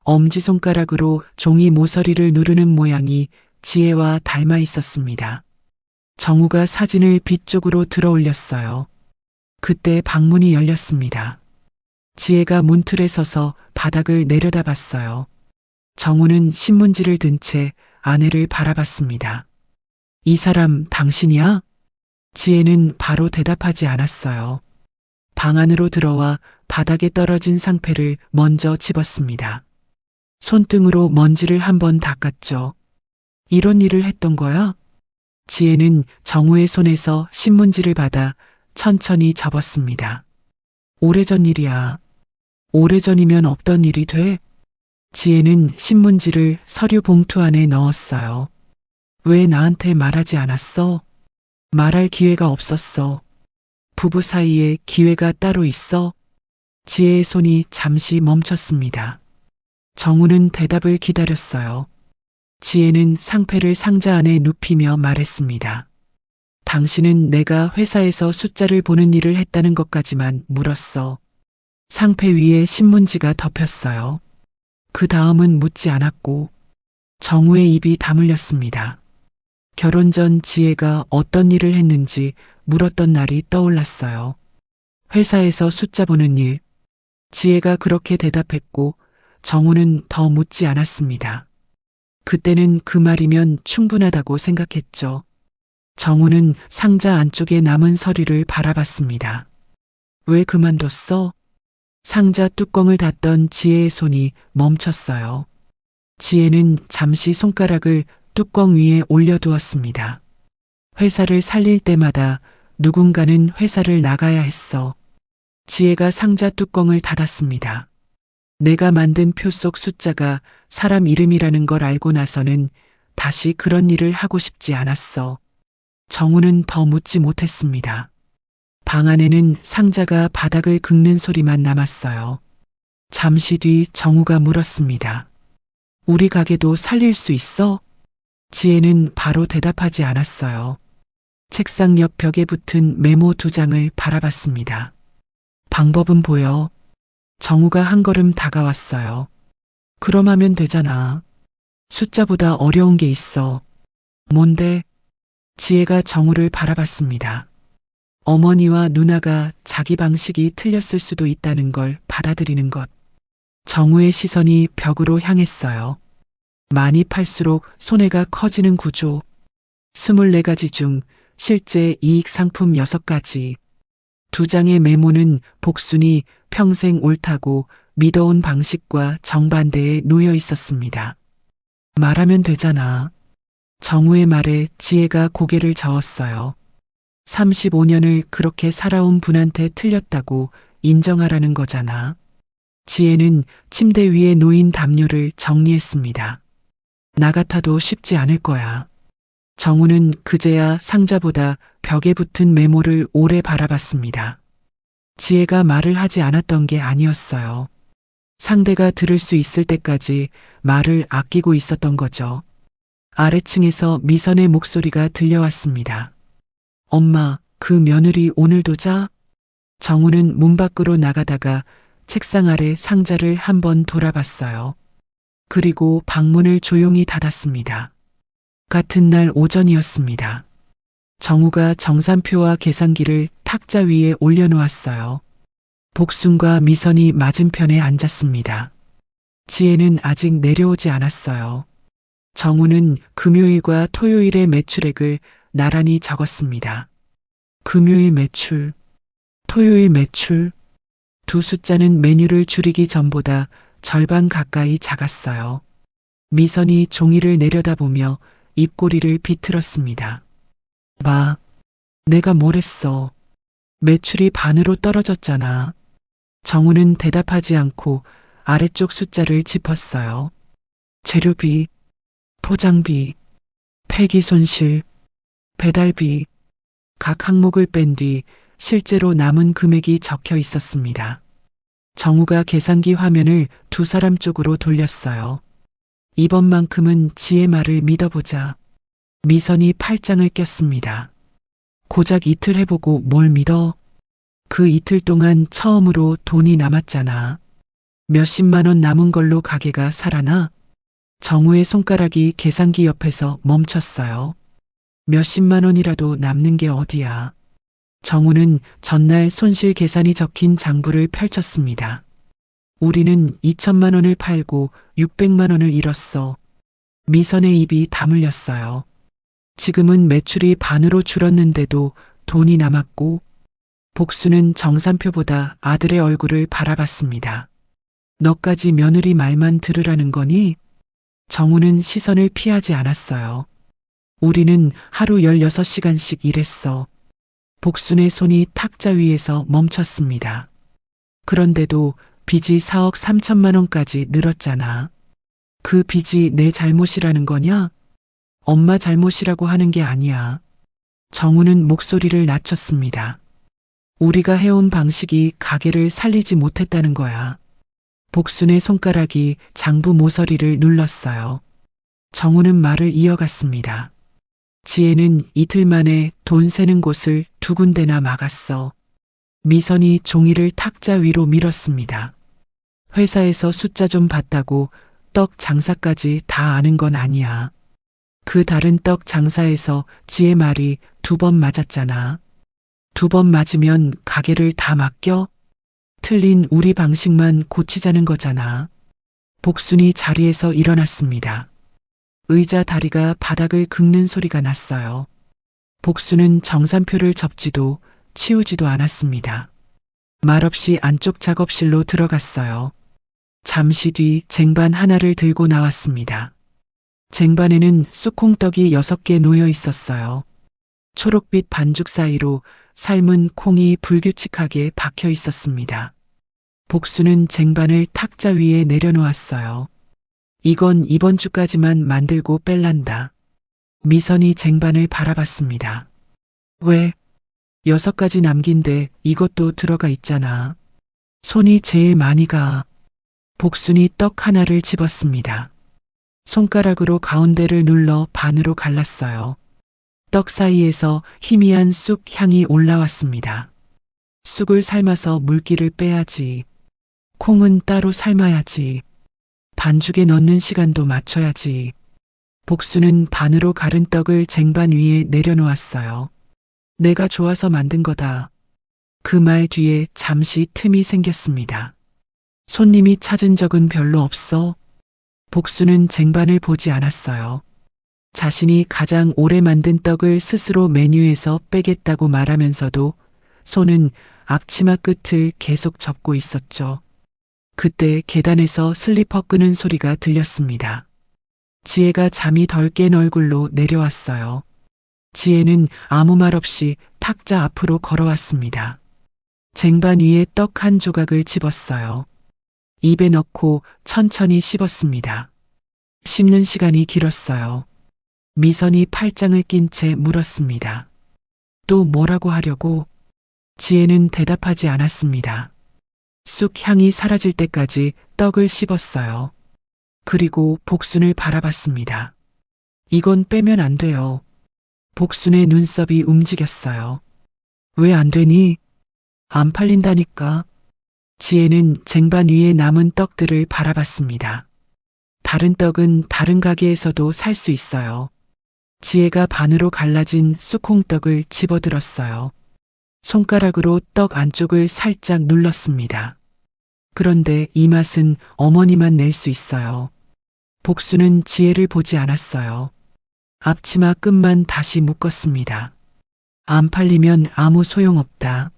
엄지손가락으로 종이 모서리를 누르는 모양이 지혜와 닮아 있었습니다. 정우가 사진을 빛 쪽으로 들어 올렸어요. 그때 방문이 열렸습니다. 지혜가 문틀에 서서 바닥을 내려다봤어요. 정우는 신문지를 든 채 아내를 바라봤습니다. 이 사람 당신이야? 지혜는 바로 대답하지 않았어요. 방 안으로 들어와 바닥에 떨어진 상패를 먼저 집었습니다. 손등으로 먼지를 한번 닦았죠. 이런 일을 했던 거야? 지혜는 정우의 손에서 신문지를 받아 천천히 접었습니다. 오래전 일이야. 오래전이면 없던 일이 돼? 지혜는 신문지를 서류 봉투 안에 넣었어요. 왜 나한테 말하지 않았어? 말할 기회가 없었어. 부부 사이에 기회가 따로 있어? 지혜의 손이 잠시 멈췄습니다. 정우는 대답을 기다렸어요. 지혜는 상패를 상자 안에 눕히며 말했습니다. 당신은 내가 회사에서 숫자를 보는 일을 했다는 것까지만 물었어. 상패 위에 신문지가 덮였어요. 그 다음은 묻지 않았고 정우의 입이 다물렸습니다. 결혼 전 지혜가 어떤 일을 했는지 물었던 날이 떠올랐어요. 회사에서 숫자 보는 일. 지혜가 그렇게 대답했고 정우는 더 묻지 않았습니다. 그때는 그 말이면 충분하다고 생각했죠. 정우는 상자 안쪽에 남은 서류를 바라봤습니다. 왜 그만뒀어? 상자 뚜껑을 닫던 지혜의 손이 멈췄어요. 지혜는 잠시 손가락을 뚜껑 위에 올려두었습니다. 회사를 살릴 때마다 누군가는 회사를 나가야 했어. 지혜가 상자 뚜껑을 닫았습니다. 내가 만든 표 속 숫자가 사람 이름이라는 걸 알고 나서는 다시 그런 일을 하고 싶지 않았어. 정우는 더 묻지 못했습니다. 방 안에는 상자가 바닥을 긁는 소리만 남았어요. 잠시 뒤 정우가 물었습니다. 우리 가게도 살릴 수 있어? 지혜는 바로 대답하지 않았어요. 책상 옆 벽에 붙은 메모 2장을 바라봤습니다. 방법은 보여. 정우가 한 걸음 다가왔어요. 그럼 하면 되잖아. 숫자보다 어려운 게 있어. 뭔데? 지혜가 정우를 바라봤습니다. 어머니와 누나가 자기 방식이 틀렸을 수도 있다는 걸 받아들이는 것. 정우의 시선이 벽으로 향했어요. 많이 팔수록 손해가 커지는 구조. 24가지 중 실제 이익 상품 6가지. 2장의 메모는 복순이 평생 옳다고 믿어온 방식과 정반대에 놓여 있었습니다. 말하면 되잖아. 정우의 말에 지혜가 고개를 저었어요. 35년을 그렇게 살아온 분한테 틀렸다고 인정하라는 거잖아. 지혜는 침대 위에 놓인 담요를 정리했습니다. 나 같아도 쉽지 않을 거야. 정우는 그제야 상자보다 벽에 붙은 메모를 오래 바라봤습니다. 지혜가 말을 하지 않았던 게 아니었어요. 상대가 들을 수 있을 때까지 말을 아끼고 있었던 거죠. 아래층에서 미선의 목소리가 들려왔습니다. 엄마, 그 며느리 오늘도 자? 정우는 문 밖으로 나가다가 책상 아래 상자를 한번 돌아봤어요. 그리고 방문을 조용히 닫았습니다. 같은 날 오전이었습니다. 정우가 정산표와 계산기를 탁자 위에 올려놓았어요. 복순과 미선이 맞은편에 앉았습니다. 지혜는 아직 내려오지 않았어요. 정우는 금요일과 토요일의 매출액을 나란히 적었습니다. 금요일 매출, 토요일 매출. 2 숫자는 메뉴를 줄이기 전보다 절반 가까이 작았어요. 미선이 종이를 내려다보며 입꼬리를 비틀었습니다. 마, 내가 뭘 했어. 매출이 반으로 떨어졌잖아. 정우는 대답하지 않고 아래쪽 숫자를 짚었어요. 재료비, 포장비, 폐기 손실, 배달비, 각 항목을 뺀 뒤 실제로 남은 금액이 적혀 있었습니다. 정우가 계산기 화면을 2 사람 쪽으로 돌렸어요. 이번만큼은 지혜 말을 믿어보자. 미선이 팔짱을 꼈습니다. 고작 이틀 해보고 뭘 믿어? 그 이틀 동안 처음으로 돈이 남았잖아. 몇십만 원 남은 걸로 가게가 살아나? 정우의 손가락이 계산기 옆에서 멈췄어요. 몇십만 원이라도 남는 게 어디야. 정우는 전날 손실 계산이 적힌 장부를 펼쳤습니다. 우리는 2천만 원을 팔고 600만 원을 잃었어. 미선의 입이 다물렸어요. 지금은 매출이 반으로 줄었는데도 돈이 남았고, 복수는 정산표보다 아들의 얼굴을 바라봤습니다. 너까지 며느리 말만 들으라는 거니? 정우는 시선을 피하지 않았어요. 우리는 하루 16시간씩 일했어. 복순의 손이 탁자 위에서 멈췄습니다. 그런데도 빚이 4억 3천만 원까지 늘었잖아. 그 빚이 내 잘못이라는 거냐? 엄마 잘못이라고 하는 게 아니야. 정우는 목소리를 낮췄습니다. 우리가 해온 방식이 가게를 살리지 못했다는 거야. 복순의 손가락이 장부 모서리를 눌렀어요. 정우는 말을 이어갔습니다. 지혜는 이틀 만에 돈 세는 곳을 2군데나 막았어. 미선이 종이를 탁자 위로 밀었습니다. 회사에서 숫자 좀 봤다고 떡 장사까지 다 아는 건 아니야. 그 다른 떡 장사에서 지혜 말이 2번 맞았잖아. 2번 맞으면 가게를 다 맡겨? 틀린 우리 방식만 고치자는 거잖아. 복순이 자리에서 일어났습니다. 의자 다리가 바닥을 긁는 소리가 났어요. 복순은 정산표를 접지도 치우지도 않았습니다. 말없이 안쪽 작업실로 들어갔어요. 잠시 뒤 쟁반 하나를 들고 나왔습니다. 쟁반에는 쑥콩떡이 6개 놓여 있었어요. 초록빛 반죽 사이로 삶은 콩이 불규칙하게 박혀 있었습니다. 복수는 쟁반을 탁자 위에 내려놓았어요. 이건 이번 주까지만 만들고 뺄란다. 미선이 쟁반을 바라봤습니다. 왜? 6가지 남긴데 이것도 들어가 있잖아. 손이 제일 많이 가. 복순이 떡 하나를 집었습니다. 손가락으로 가운데를 눌러 반으로 갈랐어요. 떡 사이에서 희미한 쑥 향이 올라왔습니다. 쑥을 삶아서 물기를 빼야지. 콩은 따로 삶아야지. 반죽에 넣는 시간도 맞춰야지. 복수는 반으로 갈은 떡을 쟁반 위에 내려놓았어요. 내가 좋아서 만든 거다. 그 말 뒤에 잠시 틈이 생겼습니다. 손님이 찾은 적은 별로 없어. 복수는 쟁반을 보지 않았어요. 자신이 가장 오래 만든 떡을 스스로 메뉴에서 빼겠다고 말하면서도 손은 앞치마 끝을 계속 접고 있었죠. 그때 계단에서 슬리퍼 끄는 소리가 들렸습니다. 지혜가 잠이 덜 깬 얼굴로 내려왔어요. 지혜는 아무 말 없이 탁자 앞으로 걸어왔습니다. 쟁반 위에 떡 한 조각을 집었어요. 입에 넣고 천천히 씹었습니다. 씹는 시간이 길었어요. 미선이 팔짱을 낀 채 물었습니다. 또 뭐라고 하려고? 지혜는 대답하지 않았습니다. 쑥 향이 사라질 때까지 떡을 씹었어요. 그리고 복순을 바라봤습니다. 이건 빼면 안 돼요. 복순의 눈썹이 움직였어요. 왜 안 되니? 안 팔린다니까. 지혜는 쟁반 위에 남은 떡들을 바라봤습니다. 다른 떡은 다른 가게에서도 살 수 있어요. 지혜가 반으로 갈라진 쑥콩떡을 집어들었어요. 손가락으로 떡 안쪽을 살짝 눌렀습니다. 그런데 이 맛은 어머니만 낼 수 있어요. 복수는 지혜를 보지 않았어요. 앞치마 끝만 다시 묶었습니다. 안 팔리면 아무 소용없다.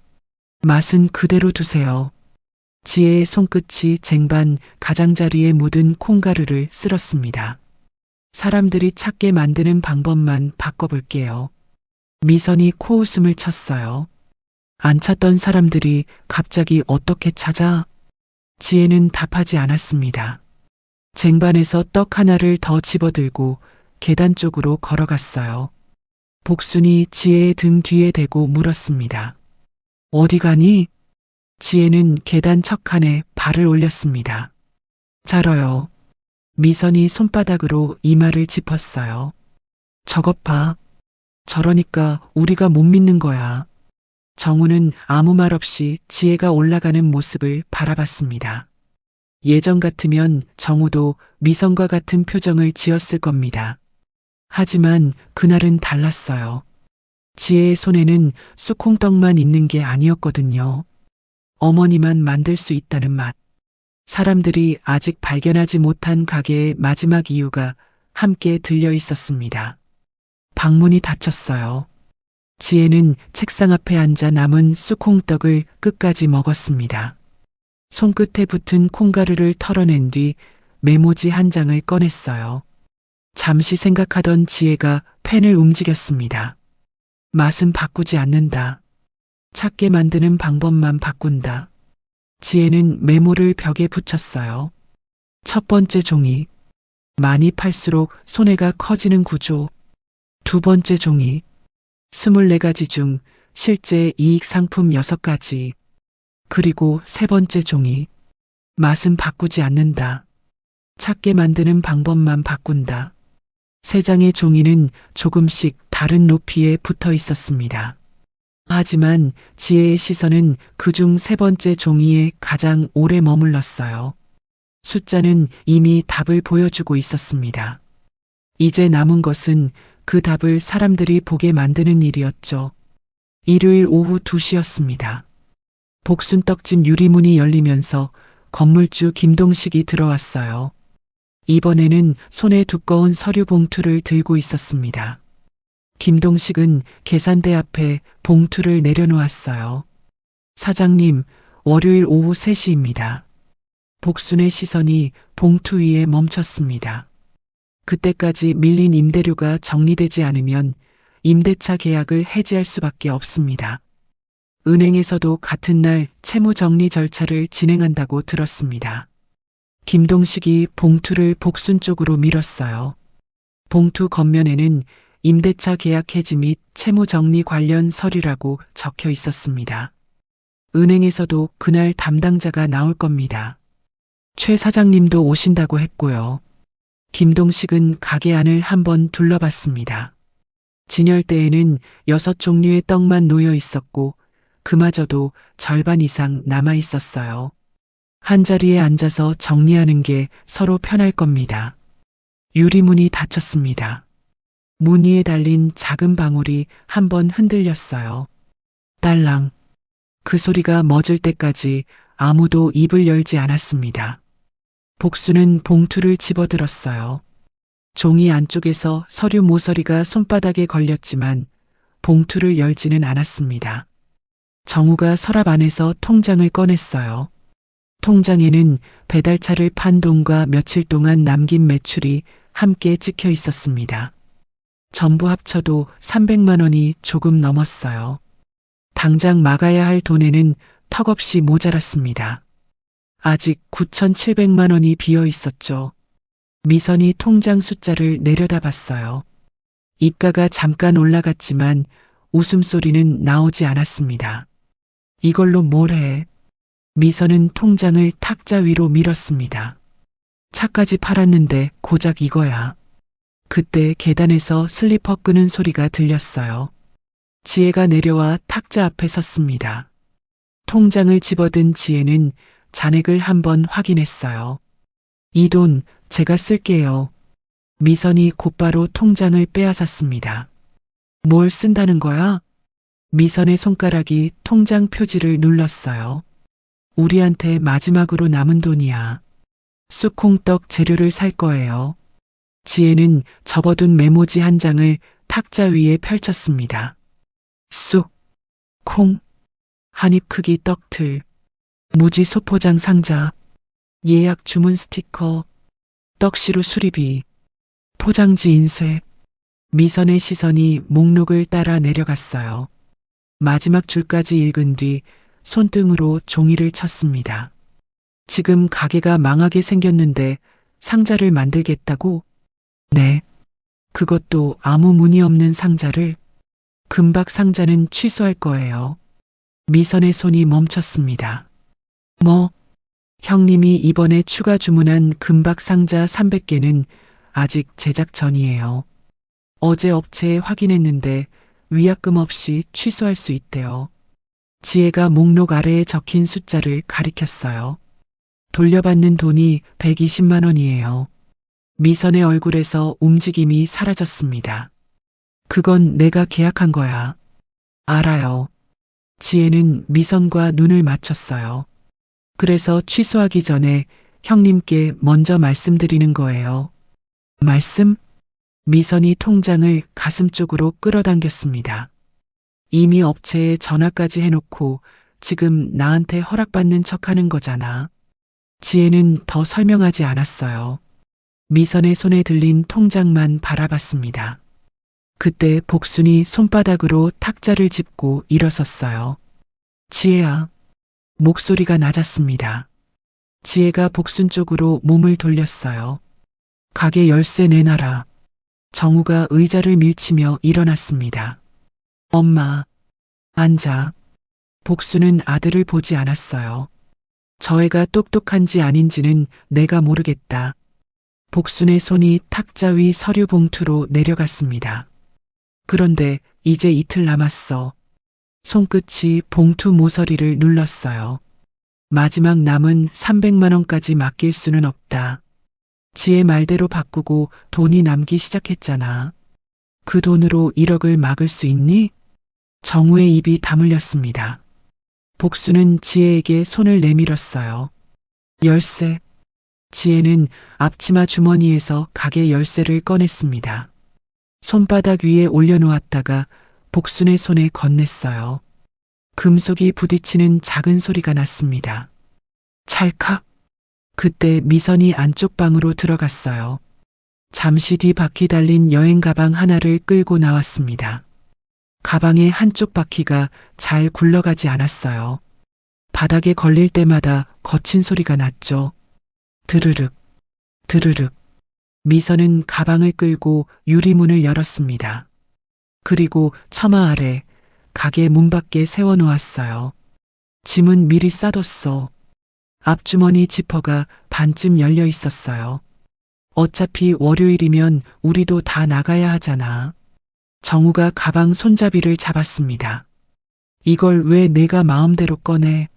맛은 그대로 두세요. 지혜의 손끝이 쟁반 가장자리에 묻은 콩가루를 쓸었습니다. 사람들이 찾게 만드는 방법만 바꿔볼게요. 미선이 코웃음을 쳤어요. 안 찾던 사람들이 갑자기 어떻게 찾아? 지혜는 답하지 않았습니다. 쟁반에서 떡 하나를 더 집어들고 계단 쪽으로 걸어갔어요. 복순이 지혜의 등 뒤에 대고 물었습니다. 어디 가니? 지혜는 계단 척칸에 발을 올렸습니다. 자러요. 미선이 손바닥으로 이마를 짚었어요. 저것 봐. 저러니까 우리가 못 믿는 거야. 정우는 아무 말 없이 지혜가 올라가는 모습을 바라봤습니다. 예전 같으면 정우도 미선과 같은 표정을 지었을 겁니다. 하지만 그날은 달랐어요. 지혜의 손에는 쑥콩떡만 있는 게 아니었거든요. 어머니만 만들 수 있다는 맛. 사람들이 아직 발견하지 못한 가게의 마지막 이유가 함께 들려 있었습니다. 방문이 닫혔어요. 지혜는 책상 앞에 앉아 남은 쑥콩떡을 끝까지 먹었습니다. 손끝에 붙은 콩가루를 털어낸 뒤 메모지 한 장을 꺼냈어요. 잠시 생각하던 지혜가 펜을 움직였습니다. 맛은 바꾸지 않는다. 찾게 만드는 방법만 바꾼다. 지혜는 메모를 벽에 붙였어요. 첫 번째 종이. 많이 팔수록 손해가 커지는 구조. 두 번째 종이. 24가지 중 실제 이익 상품 6가지. 그리고 세 번째 종이. 맛은 바꾸지 않는다. 찾게 만드는 방법만 바꾼다. 세 장의 종이는 조금씩 다른 높이에 붙어 있었습니다. 하지만 지혜의 시선은 그중 세 번째 종이에 가장 오래 머물렀어요. 숫자는 이미 답을 보여주고 있었습니다. 이제 남은 것은 그 답을 사람들이 보게 만드는 일이었죠. 일요일 오후 2시였습니다. 복순떡집 유리문이 열리면서 건물주 김동식이 들어왔어요. 이번에는 손에 두꺼운 서류 봉투를 들고 있었습니다. 김동식은 계산대 앞에 봉투를 내려놓았어요. 사장님, 월요일 오후 3시입니다. 복순의 시선이 봉투 위에 멈췄습니다. 그때까지 밀린 임대료가 정리되지 않으면 임대차 계약을 해지할 수밖에 없습니다. 은행에서도 같은 날 채무 정리 절차를 진행한다고 들었습니다. 김동식이 봉투를 복순 쪽으로 밀었어요. 봉투 겉면에는 임대차 계약 해지 및 채무 정리 관련 서류라고 적혀 있었습니다. 은행에서도 그날 담당자가 나올 겁니다. 최 사장님도 오신다고 했고요. 김동식은 가게 안을 한번 둘러봤습니다. 진열대에는 6종류의 떡만 놓여 있었고 그마저도 절반 이상 남아 있었어요. 한자리에 앉아서 정리하는 게 서로 편할 겁니다. 유리문이 닫혔습니다. 문 위에 달린 작은 방울이 한번 흔들렸어요. 딸랑. 그 소리가 멎을 때까지 아무도 입을 열지 않았습니다. 복수는 봉투를 집어들었어요. 종이 안쪽에서 서류 모서리가 손바닥에 걸렸지만 봉투를 열지는 않았습니다. 정우가 서랍 안에서 통장을 꺼냈어요. 통장에는 배달차를 판 돈과 며칠 동안 남긴 매출이 함께 찍혀 있었습니다. 전부 합쳐도 300만 원이 조금 넘었어요. 당장 막아야 할 돈에는 턱없이 모자랐습니다. 아직 9,700만 원이 비어 있었죠. 미선이 통장 숫자를 내려다봤어요. 입가가 잠깐 올라갔지만 웃음소리는 나오지 않았습니다. 이걸로 뭘 해? 미선은 통장을 탁자 위로 밀었습니다. 차까지 팔았는데 고작 이거야. 그때 계단에서 슬리퍼 끄는 소리가 들렸어요. 지혜가 내려와 탁자 앞에 섰습니다. 통장을 집어든 지혜는 잔액을 한번 확인했어요. 이 돈 제가 쓸게요. 미선이 곧바로 통장을 빼앗았습니다. 뭘 쓴다는 거야? 미선의 손가락이 통장 표지를 눌렀어요. 우리한테 마지막으로 남은 돈이야. 쑥콩떡 재료를 살 거예요. 지혜는 접어둔 메모지 한 장을 탁자 위에 펼쳤습니다. 쑥, 콩, 한입 크기 떡틀, 무지 소포장 상자, 예약 주문 스티커, 떡시루 수리비, 포장지 인쇄. 미선의 시선이 목록을 따라 내려갔어요. 마지막 줄까지 읽은 뒤 손등으로 종이를 쳤습니다. 지금 가게가 망하게 생겼는데 상자를 만들겠다고? 네. 그것도 아무 문의 없는 상자를. 금박 상자는 취소할 거예요. 미선의 손이 멈췄습니다. 뭐? 형님이 이번에 추가 주문한 금박 상자 300개는 아직 제작 전이에요. 어제 업체에 확인했는데 위약금 없이 취소할 수 있대요. 지혜가 목록 아래에 적힌 숫자를 가리켰어요. 돌려받는 돈이 120만 원이에요. 미선의 얼굴에서 움직임이 사라졌습니다. 그건 내가 계약한 거야. 알아요. 지혜는 미선과 눈을 맞췄어요. 그래서 취소하기 전에 형님께 먼저 말씀드리는 거예요. 말씀? 미선이 통장을 가슴 쪽으로 끌어당겼습니다. 이미 업체에 전화까지 해놓고 지금 나한테 허락받는 척하는 거잖아. 지혜는 더 설명하지 않았어요. 미선의 손에 들린 통장만 바라봤습니다. 그때 복순이 손바닥으로 탁자를 짚고 일어섰어요. 지혜야. 목소리가 낮았습니다. 지혜가 복순 쪽으로 몸을 돌렸어요. 가게 열쇠 내놔라. 정우가 의자를 밀치며 일어났습니다. 엄마. 앉아. 복순은 아들을 보지 않았어요. 저 애가 똑똑한지 아닌지는 내가 모르겠다. 복순의 손이 탁자 위 서류 봉투로 내려갔습니다. 그런데 이제 이틀 남았어. 손끝이 봉투 모서리를 눌렀어요. 마지막 남은 300만 원까지 맡길 수는 없다. 지혜 말대로 바꾸고 돈이 남기 시작했잖아. 그 돈으로 1억을 막을 수 있니? 정우의 입이 다물렸습니다. 복수는 지혜에게 손을 내밀었어요. 열쇠. 지혜는 앞치마 주머니에서 가게 열쇠를 꺼냈습니다. 손바닥 위에 올려놓았다가 복순의 손에 건넸어요. 금속이 부딪히는 작은 소리가 났습니다. 찰칵. 그때 미선이 안쪽 방으로 들어갔어요. 잠시 뒤 바퀴 달린 여행 가방 하나를 끌고 나왔습니다. 가방의 한쪽 바퀴가 잘 굴러가지 않았어요. 바닥에 걸릴 때마다 거친 소리가 났죠. 드르륵, 드르륵. 미선은 가방을 끌고 유리문을 열었습니다. 그리고 처마 아래 가게 문 밖에 세워놓았어요. 짐은 미리 싸뒀어. 앞주머니 지퍼가 반쯤 열려 있었어요. 어차피 월요일이면 우리도 다 나가야 하잖아. 정우가 가방 손잡이를 잡았습니다. 이걸 왜 내가 마음대로 꺼내?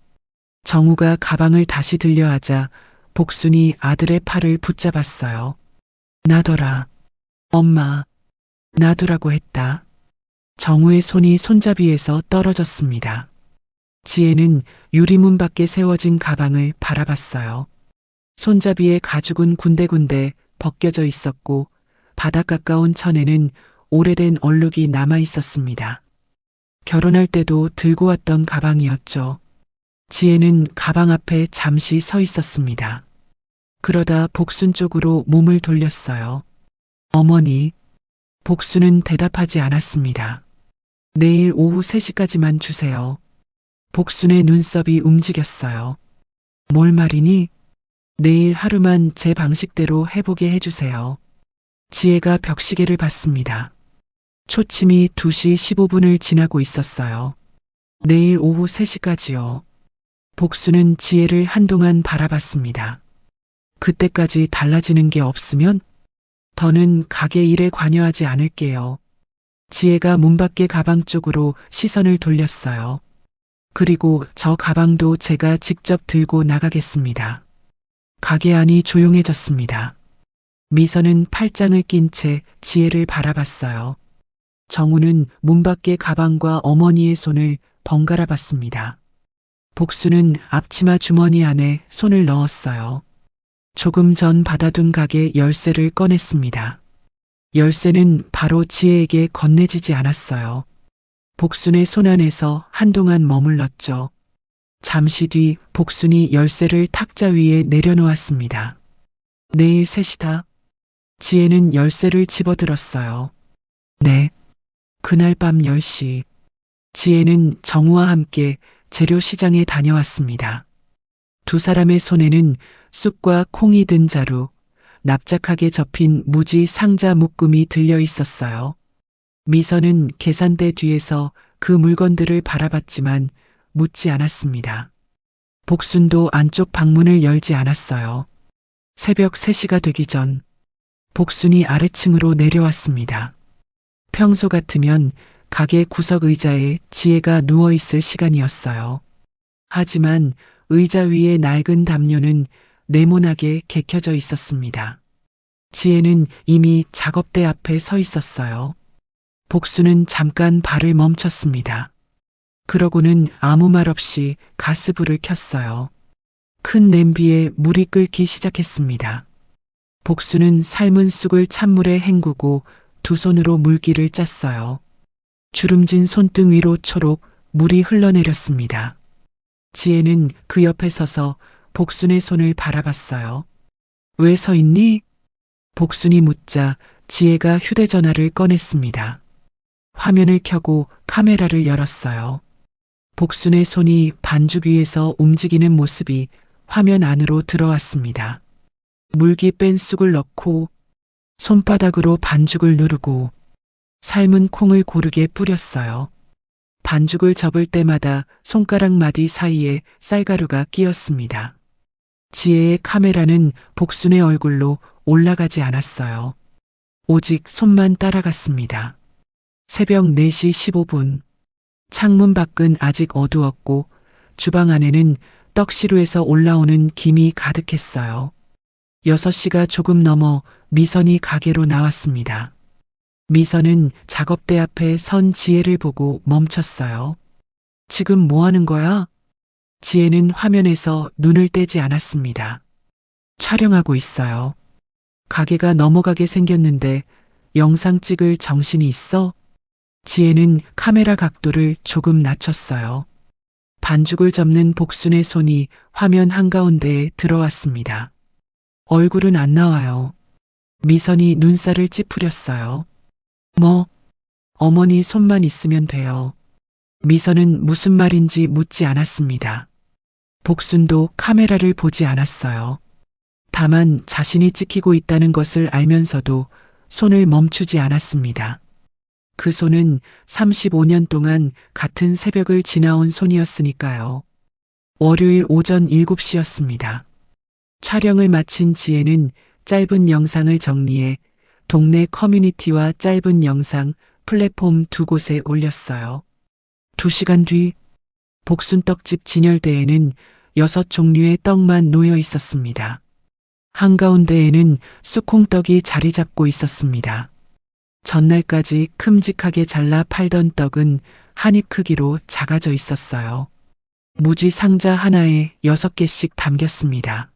정우가 가방을 다시 들려하자 복순이 아들의 팔을 붙잡았어요. 놔둬라. 엄마, 놔두라고 했다. 정우의 손이 손잡이에서 떨어졌습니다. 지혜는 유리문 밖에 세워진 가방을 바라봤어요. 손잡이의 가죽은 군데군데 벗겨져 있었고 바닥 가까운 천에는 오래된 얼룩이 남아 있었습니다. 결혼할 때도 들고 왔던 가방이었죠. 지혜는 가방 앞에 잠시 서 있었습니다. 그러다 복순 쪽으로 몸을 돌렸어요. 어머니, 복순은 대답하지 않았습니다. 내일 오후 3시까지만 주세요. 복순의 눈썹이 움직였어요. 뭘 말이니? 내일 하루만 제 방식대로 해보게 해주세요. 지혜가 벽시계를 봤습니다. 초침이 2시 15분을 지나고 있었어요. 내일 오후 3시까지요. 복순은 지혜를 한동안 바라봤습니다. 그때까지 달라지는 게 없으면 더는 가게 일에 관여하지 않을게요. 지혜가 문 밖의 가방 쪽으로 시선을 돌렸어요. 그리고 저 가방도 제가 직접 들고 나가겠습니다. 가게 안이 조용해졌습니다. 미선은 팔짱을 낀 채 지혜를 바라봤어요. 정우는 문 밖의 가방과 어머니의 손을 번갈아 봤습니다. 복수는 앞치마 주머니 안에 손을 넣었어요. 조금 전 받아둔 가게 열쇠를 꺼냈습니다. 열쇠는 바로 지혜에게 건네지지 않았어요. 복순의 손 안에서 한동안 머물렀죠. 잠시 뒤 복순이 열쇠를 탁자 위에 내려놓았습니다. 내일 3시다. 지혜는 열쇠를 집어들었어요. 네. 그날 밤 10시. 지혜는 정우와 함께 재료시장에 다녀왔습니다. 두 사람의 손에는 쑥과 콩이 든 자루, 납작하게 접힌 무지 상자 묶음이 들려 있었어요. 미선은 계산대 뒤에서 그 물건들을 바라봤지만 묻지 않았습니다. 복순도 안쪽 방문을 열지 않았어요. 새벽 3시가 되기 전 복순이 아래층으로 내려왔습니다. 평소 같으면 가게 구석 의자에 지혜가 누워있을 시간이었어요. 하지만 의자 위의 낡은 담요는 네모나게 개켜져 있었습니다. 지혜는 이미 작업대 앞에 서 있었어요. 복순은 잠깐 발을 멈췄습니다. 그러고는 아무 말 없이 가스불을 켰어요. 큰 냄비에 물이 끓기 시작했습니다. 복순은 삶은 쑥을 찬물에 헹구고 두 손으로 물기를 짰어요. 주름진 손등 위로 초록 물이 흘러내렸습니다. 지혜는 그 옆에 서서 복순의 손을 바라봤어요. 왜 서 있니? 복순이 묻자 지혜가 휴대전화를 꺼냈습니다. 화면을 켜고 카메라를 열었어요. 복순의 손이 반죽 위에서 움직이는 모습이 화면 안으로 들어왔습니다. 물기 뺀 쑥을 넣고 손바닥으로 반죽을 누르고 삶은 콩을 고르게 뿌렸어요. 반죽을 접을 때마다 손가락 마디 사이에 쌀가루가 끼었습니다. 지혜의 카메라는 복순의 얼굴로 올라가지 않았어요. 오직 손만 따라갔습니다. 새벽 4시 15분. 창문 밖은 아직 어두웠고 주방 안에는 떡시루에서 올라오는 김이 가득했어요. 6시가 조금 넘어 미선이 가게로 나왔습니다. 미선은 작업대 앞에 선 지혜를 보고 멈췄어요. 지금 뭐 하는 거야? 지혜는 화면에서 눈을 떼지 않았습니다. 촬영하고 있어요. 가게가 넘어가게 생겼는데 영상 찍을 정신이 있어? 지혜는 카메라 각도를 조금 낮췄어요. 반죽을 접는 복순의 손이 화면 한가운데에 들어왔습니다. 얼굴은 안 나와요. 미선이 눈살을 찌푸렸어요. 뭐? 어머니 손만 있으면 돼요. 미선은 무슨 말인지 묻지 않았습니다. 복순도 카메라를 보지 않았어요. 다만 자신이 찍히고 있다는 것을 알면서도 손을 멈추지 않았습니다. 그 손은 35년 동안 같은 새벽을 지나온 손이었으니까요. 월요일 오전 7시였습니다. 촬영을 마친 지혜는 짧은 영상을 정리해 동네 커뮤니티와 짧은 영상 플랫폼 두 곳에 올렸어요. 2시간 뒤 복순떡집 진열대에는 6종류의 떡만 놓여 있었습니다. 한가운데에는 쑥콩떡이 자리 잡고 있었습니다. 전날까지 큼직하게 잘라 팔던 떡은 한 입 크기로 작아져 있었어요. 무지 상자 하나에 6개씩 담겼습니다.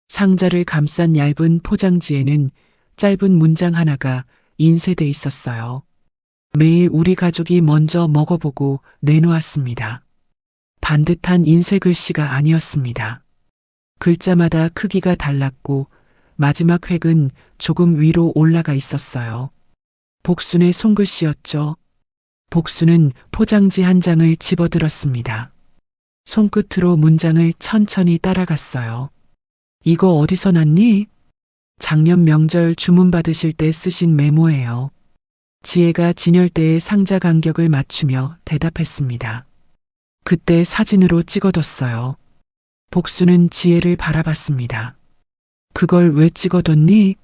상자를 감싼 얇은 포장지에는 짧은 문장 하나가 인쇄돼 있었어요. 매일 우리 가족이 먼저 먹어보고 내놓았습니다. 반듯한 인쇄 글씨가 아니었습니다. 글자마다 크기가 달랐고 마지막 획은 조금 위로 올라가 있었어요. 복순의 손글씨였죠. 복순은 포장지 한 장을 집어들었습니다. 손끝으로 문장을 천천히 따라갔어요. 이거 어디서 났니? 작년 명절 주문 받으실 때 쓰신 메모예요. 지혜가 진열대의 상자 간격을 맞추며 대답했습니다. 그때 사진으로 찍어뒀어요. 복수는 지혜를 바라봤습니다. 그걸 왜 찍어뒀니?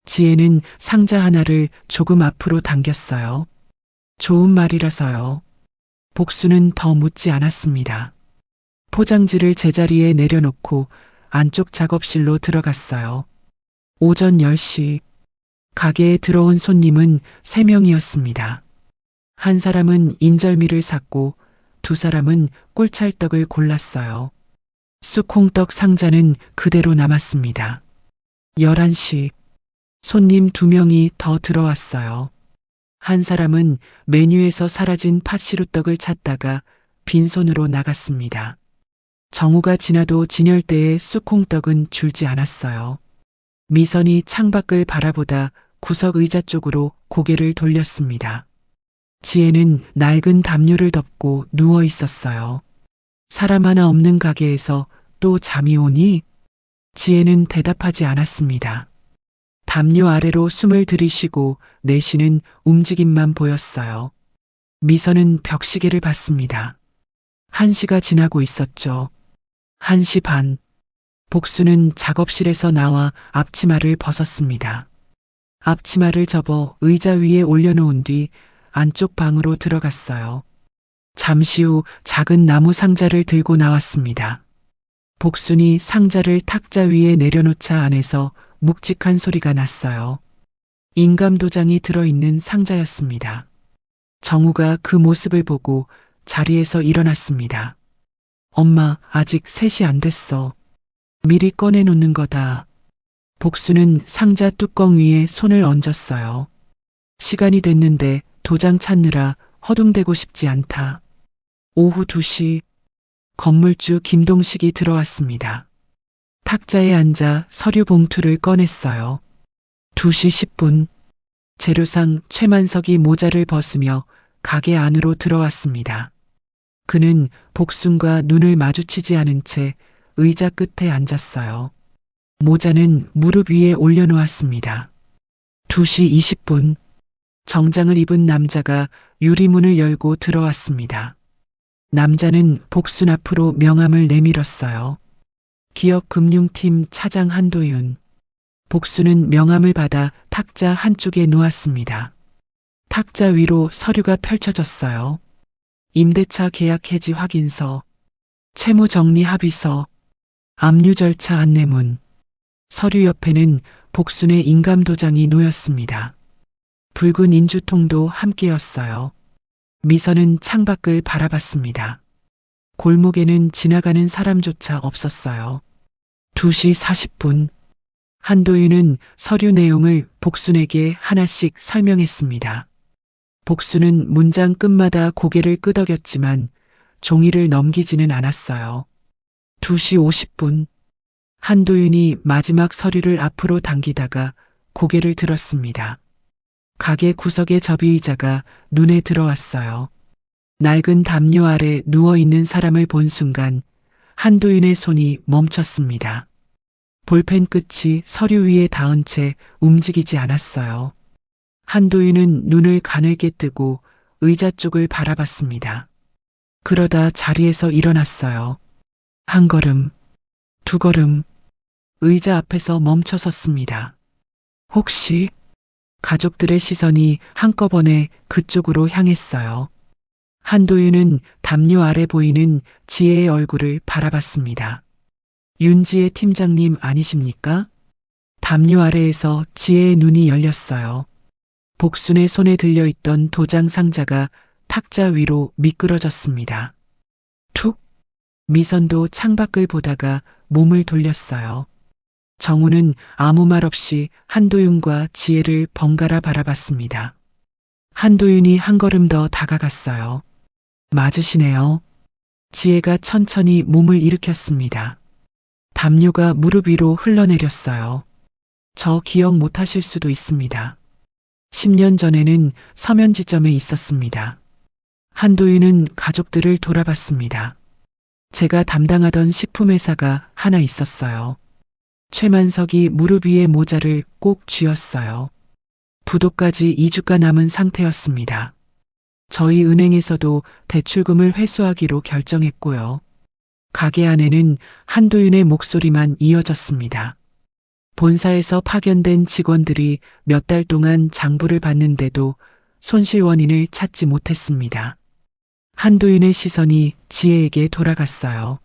지혜는 상자 하나를 조금 앞으로 당겼어요. 좋은 말이라서요. 복수는 더 묻지 않았습니다. 포장지를 제자리에 내려놓고 안쪽 작업실로 들어갔어요. 오전 10시 가게에 들어온 손님은 3명이었습니다. 한 사람은 인절미를 샀고 2사람은 꿀찰떡을 골랐어요. 쑥콩떡 상자는 그대로 남았습니다. 11시 손님 2명이 더 들어왔어요. 한 사람은 메뉴에서 사라진 팥시루떡을 찾다가 빈손으로 나갔습니다. 정오가 지나도 진열대에 쑥콩떡은 줄지 않았어요. 미선이 창밖을 바라보다 구석 의자 쪽으로 고개를 돌렸습니다. 지혜는 낡은 담요를 덮고 누워 있었어요. 사람 하나 없는 가게에서 또 잠이 오니? 지혜는 대답하지 않았습니다. 담요 아래로 숨을 들이쉬고 내쉬는 움직임만 보였어요. 미선은 벽시계를 봤습니다. 1시가 지나고 있었죠. 1시 반. 복수는 작업실에서 나와 앞치마를 벗었습니다. 앞치마를 접어 의자 위에 올려놓은 뒤 안쪽 방으로 들어갔어요. 잠시 후 작은 나무 상자를 들고 나왔습니다. 복순이 상자를 탁자 위에 내려놓자 안에서 묵직한 소리가 났어요. 인감도장이 들어있는 상자였습니다. 정우가 그 모습을 보고 자리에서 일어났습니다. 엄마, 아직 3시 안 됐어. 미리 꺼내놓는 거다. 복수는 상자 뚜껑 위에 손을 얹었어요. 시간이 됐는데 도장 찾느라 허둥대고 싶지 않다. 오후 2시 건물주 김동식이 들어왔습니다. 탁자에 앉아 서류 봉투를 꺼냈어요. 2시 10분 재료상 최만석이 모자를 벗으며 가게 안으로 들어왔습니다. 그는 복순과 눈을 마주치지 않은 채 의자 끝에 앉았어요. 모자는 무릎 위에 올려놓았습니다. 2시 20분 정장을 입은 남자가 유리문을 열고 들어왔습니다. 남자는 복순 앞으로 명함을 내밀었어요. 기업금융팀 차장 한도윤. 복순은 명함을 받아 탁자 한쪽에 놓았습니다. 탁자 위로 서류가 펼쳐졌어요. 임대차 계약 해지 확인서, 채무정리 합의서, 압류 절차 안내문. 서류 옆에는 복순의 인감도장이 놓였습니다. 붉은 인주통도 함께였어요. 미선은 창밖을 바라봤습니다. 골목에는 지나가는 사람조차 없었어요. 2시 40분 한도윤은 서류 내용을 복순에게 하나씩 설명했습니다. 복순은 문장 끝마다 고개를 끄덕였지만 종이를 넘기지는 않았어요. 2시 50분 한도윤이 마지막 서류를 앞으로 당기다가 고개를 들었습니다. 가게 구석의 접이의자가 눈에 들어왔어요. 낡은 담요 아래 누워있는 사람을 본 순간 한도윤의 손이 멈췄습니다. 볼펜 끝이 서류 위에 닿은 채 움직이지 않았어요. 한도윤은 눈을 가늘게 뜨고 의자 쪽을 바라봤습니다. 그러다 자리에서 일어났어요. 1걸음, 2걸음, 의자 앞에서 멈춰 섰습니다. 혹시 가족들의 시선이 한꺼번에 그쪽으로 향했어요. 한도윤은 담요 아래 보이는 지혜의 얼굴을 바라봤습니다. 윤지혜 팀장님 아니십니까? 담요 아래에서 지혜의 눈이 열렸어요. 복순의 손에 들려있던 도장 상자가 탁자 위로 미끄러졌습니다. 툭! 미선도 창밖을 보다가 몸을 돌렸어요. 정우는 아무 말 없이 한도윤과 지혜를 번갈아 바라봤습니다. 한도윤이 한 걸음 더 다가갔어요. 맞으시네요. 지혜가 천천히 몸을 일으켰습니다. 담요가 무릎 위로 흘러내렸어요. 저 기억 못하실 수도 있습니다. 10년 전에는 서면지점에 있었습니다. 한도윤은 가족들을 돌아봤습니다. 제가 담당하던 식품회사가 하나 있었어요. 최만석이 무릎 위에 모자를 꼭 쥐었어요. 부도까지 2주가 남은 상태였습니다. 저희 은행에서도 대출금을 회수하기로 결정했고요. 가게 안에는 한도윤의 목소리만 이어졌습니다. 본사에서 파견된 직원들이 몇 달 동안 장부를 봤는데도 손실 원인을 찾지 못했습니다. 한도윤의 시선이 지혜에게 돌아갔어요.